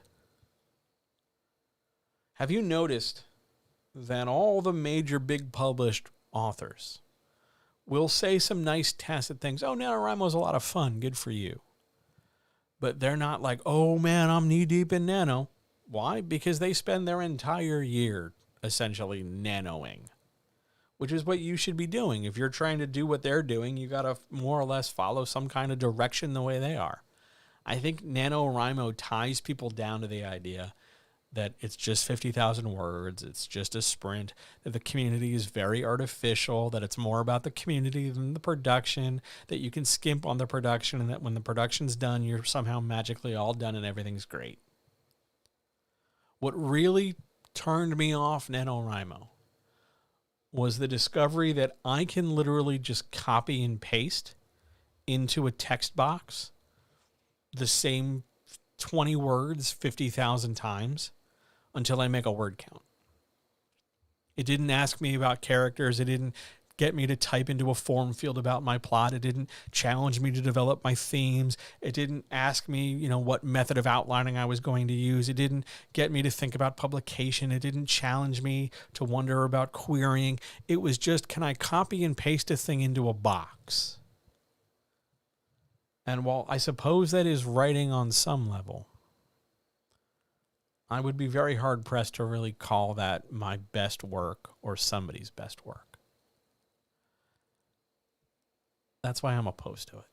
Have you noticed that all the major big published authors will say some nice tacit things? Oh, NaNoWriMo's a lot of fun. Good for you. But they're not like, oh man, I'm knee deep in Nano. Why? Because they spend their entire year essentially nanoing, which is what you should be doing. If you're trying to do what they're doing, you got to more or less follow some kind of direction the way they are. I think NaNoWriMo ties people down to the idea that it's just 50,000 words, it's just a sprint, that the community is very artificial, that it's more about the community than the production, that you can skimp on the production, and that when the production's done, you're somehow magically all done and everything's great. What really turned me off NaNoWriMo was the discovery that I can literally just copy and paste into a text box the same 20 words 50,000 times until I make a word count. It didn't ask me about characters. It didn't get me to type into a form field about my plot. It didn't challenge me to develop my themes. It didn't ask me, what method of outlining I was going to use. It didn't get me to think about publication. It didn't challenge me to wonder about querying. It was just, can I copy and paste a thing into a box? And while I suppose that is writing on some level, I would be very hard-pressed to really call that my best work or somebody's best work. That's why I'm opposed to it.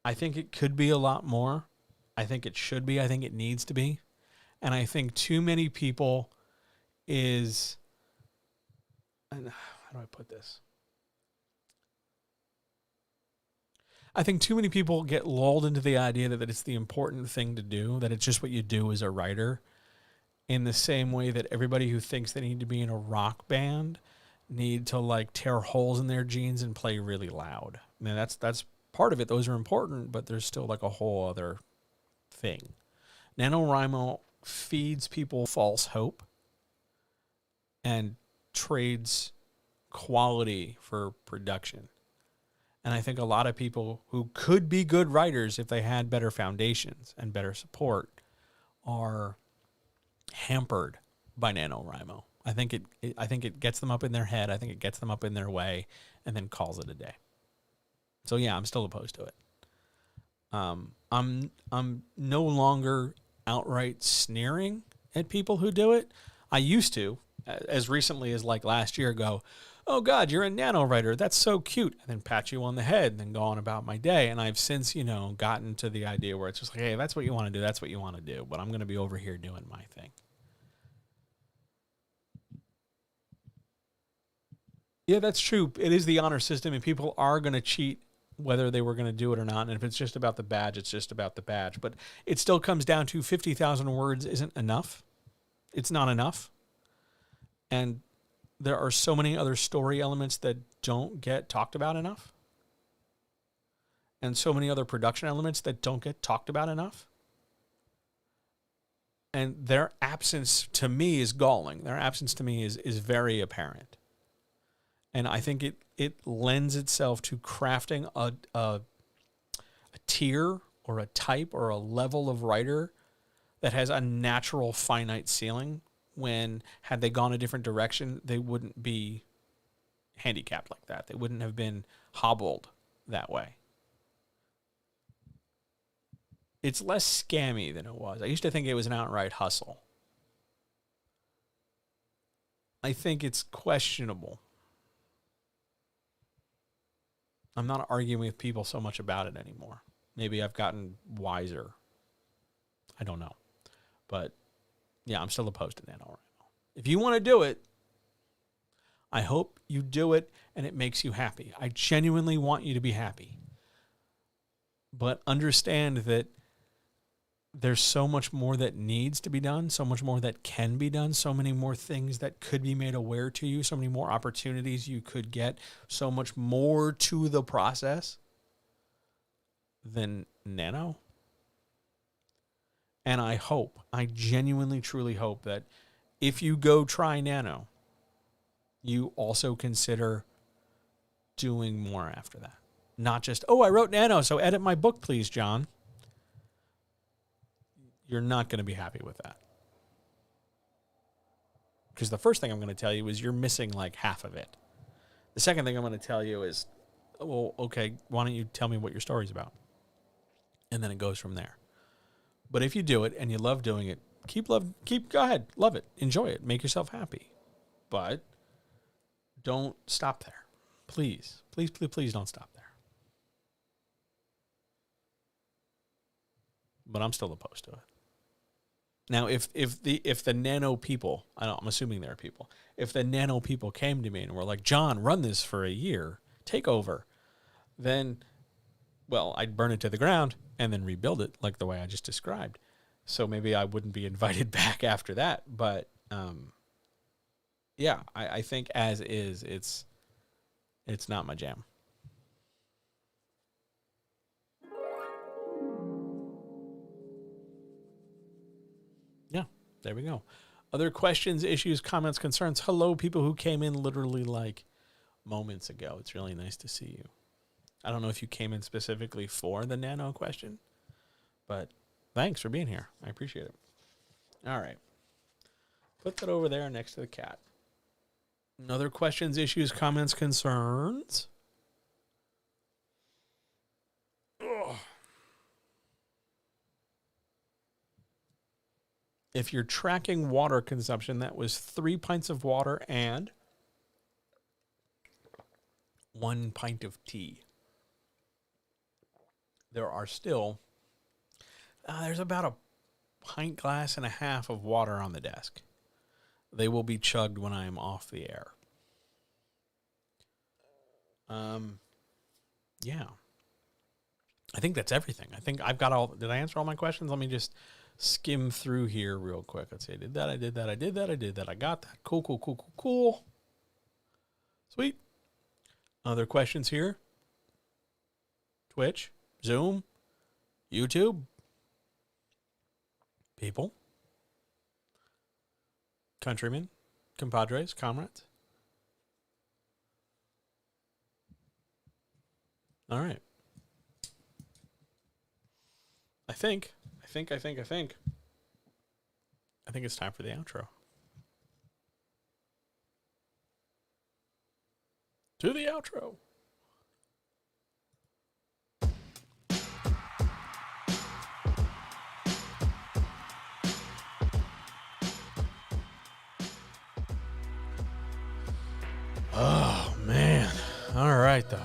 I think it could be a lot more. I think it should be. I think it needs to be. And I think too many people and how do I put this? I think too many people get lulled into the idea that it's the important thing to do, that it's just what you do as a writer, in the same way that everybody who thinks they need to be in a rock band need to tear holes in their jeans and play really loud. I mean, that's part of it. Those are important, but there's still a whole other thing. NaNoWriMo feeds people false hope and trades quality for production. And I think a lot of people who could be good writers if they had better foundations and better support are hampered by NaNoWriMo. I think it gets them up in their head. I think it gets them up in their way and then calls it a day. So yeah, I'm still opposed to it. I'm no longer outright sneering at people who do it. I used to, as recently as last year, go, oh God, you're a nano writer. That's so cute. And then pat you on the head and then go on about my day. And I've since, gotten to the idea where it's just hey, that's what you want to do. That's what you want to do. But I'm going to be over here doing my thing. Yeah, that's true. It is the honor system, and people are going to cheat whether they were going to do it or not. And if it's just about the badge, it's just about the badge. But it still comes down to 50,000 words isn't enough. It's not enough. And there are so many other story elements that don't get talked about enough. And so many other production elements that don't get talked about enough. And their absence to me is galling. Their absence to me is very apparent. And I think it lends itself to crafting a tier or a type or a level of writer that has a natural finite ceiling, when had they gone a different direction, they wouldn't be handicapped like that. They wouldn't have been hobbled that way. It's less scammy than it was. I used to think it was an outright hustle. I think it's questionable. I'm not arguing with people so much about it anymore. Maybe I've gotten wiser. I don't know. But yeah, I'm still opposed to NaNoWriMo. If you want to do it, I hope you do it and it makes you happy. I genuinely want you to be happy. But understand that there's so much more that needs to be done, so much more that can be done, so many more things that could be made aware to you, so many more opportunities you could get, so much more to the process than Nano. And I genuinely, truly hope that if you go try Nano, you also consider doing more after that. Not just, oh, I wrote Nano, so edit my book, please, John. You're not going to be happy with that. Because the first thing I'm going to tell you is you're missing like half of it. The second thing I'm going to tell you is, well, okay, why don't you tell me what your story's about? And then it goes from there. But if you do it and you love doing it, go ahead, love it, enjoy it, make yourself happy. But don't stop there. Please, please, please, please don't stop there. But I'm still opposed to it. Now, if the nano people, I'm assuming there are people, if the nano people came to me and were like, John, run this for a year, take over, then, well, I'd burn it to the ground and then rebuild it like the way I just described. So maybe I wouldn't be invited back after that. But yeah, I think as is, it's not my jam. Yeah, there we go. Other questions, issues, comments, concerns. Hello, people who came in literally like moments ago. It's really nice to see you. I don't know if you came in specifically for the nano question, but thanks for being here. I appreciate it. All right. Put that over there next to the cat. Other questions, issues, comments, concerns. Ugh. If you're tracking water consumption, that was 3 pints of water and 1 pint of tea. There are still, there's about a pint glass and a half of water on the desk. They will be chugged when I am off the air. Yeah. I think that's everything. I think I've got all, did I answer all my questions? Let me just skim through here real quick. Let's see. I did that. I did that. I did that. I did that. I got that. Cool, cool, cool, cool, cool. Sweet. Other questions here? Twitch, Zoom, YouTube, people, countrymen, compadres, comrades. All right. I think it's time for the outro. To the outro. Oh, man. All right, though.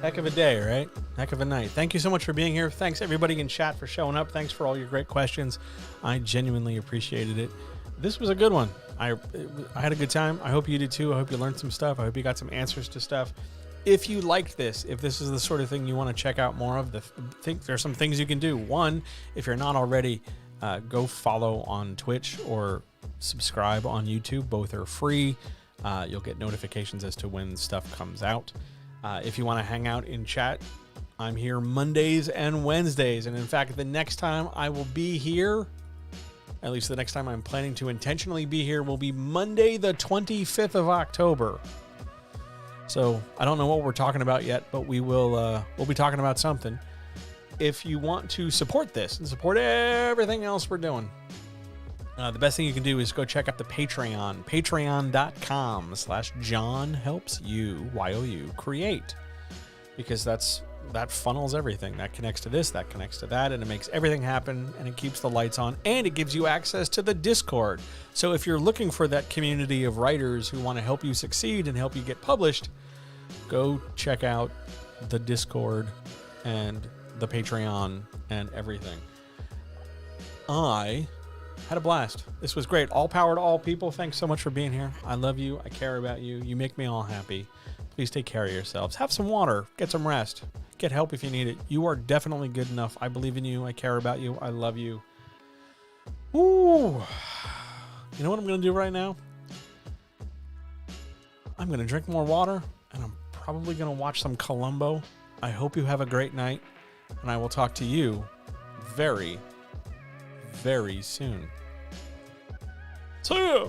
Heck of a day, right? Heck of a night. Thank you so much for being here. Thanks, everybody in chat, for showing up. Thanks for all your great questions. I genuinely appreciated it. This was a good one. I had a good time. I hope you did too. I hope you learned some stuff. I hope you got some answers to stuff. If you liked this, if this is the sort of thing you want to check out more of, think there's some things you can do. One, if you're not already, go follow on Twitch or subscribe on YouTube. Both are free. You'll get notifications as to when stuff comes out. If you want to hang out in chat, I'm here Mondays and Wednesdays. And in fact, the next time I will be here, at least the next time I'm planning to intentionally be here, will be Monday, the 25th of October. So I don't know what we're talking about yet, but we'll be talking about something. If you want to support this and support everything else we're doing, the best thing you can do is go check out the Patreon, patreon.com/JohnHelpsYou, Y-O-U, create. Because that funnels everything. That connects to this, that connects to that, and it makes everything happen, and it keeps the lights on, and it gives you access to the Discord. So if you're looking for that community of writers who want to help you succeed and help you get published, go check out the Discord and the Patreon and everything. I had a blast. This was great. All power to all people. Thanks so much for being here. I love you. I care about you. You make me all happy. Please take care of yourselves. Have some water. Get some rest. Get help if you need it. You are definitely good enough. I believe in you. I care about you. I love you. Ooh. You know what I'm going to do right now? I'm going to drink more water, and I'm probably going to watch some Columbo. I hope you have a great night, and I will talk to you very, very soon. See ya!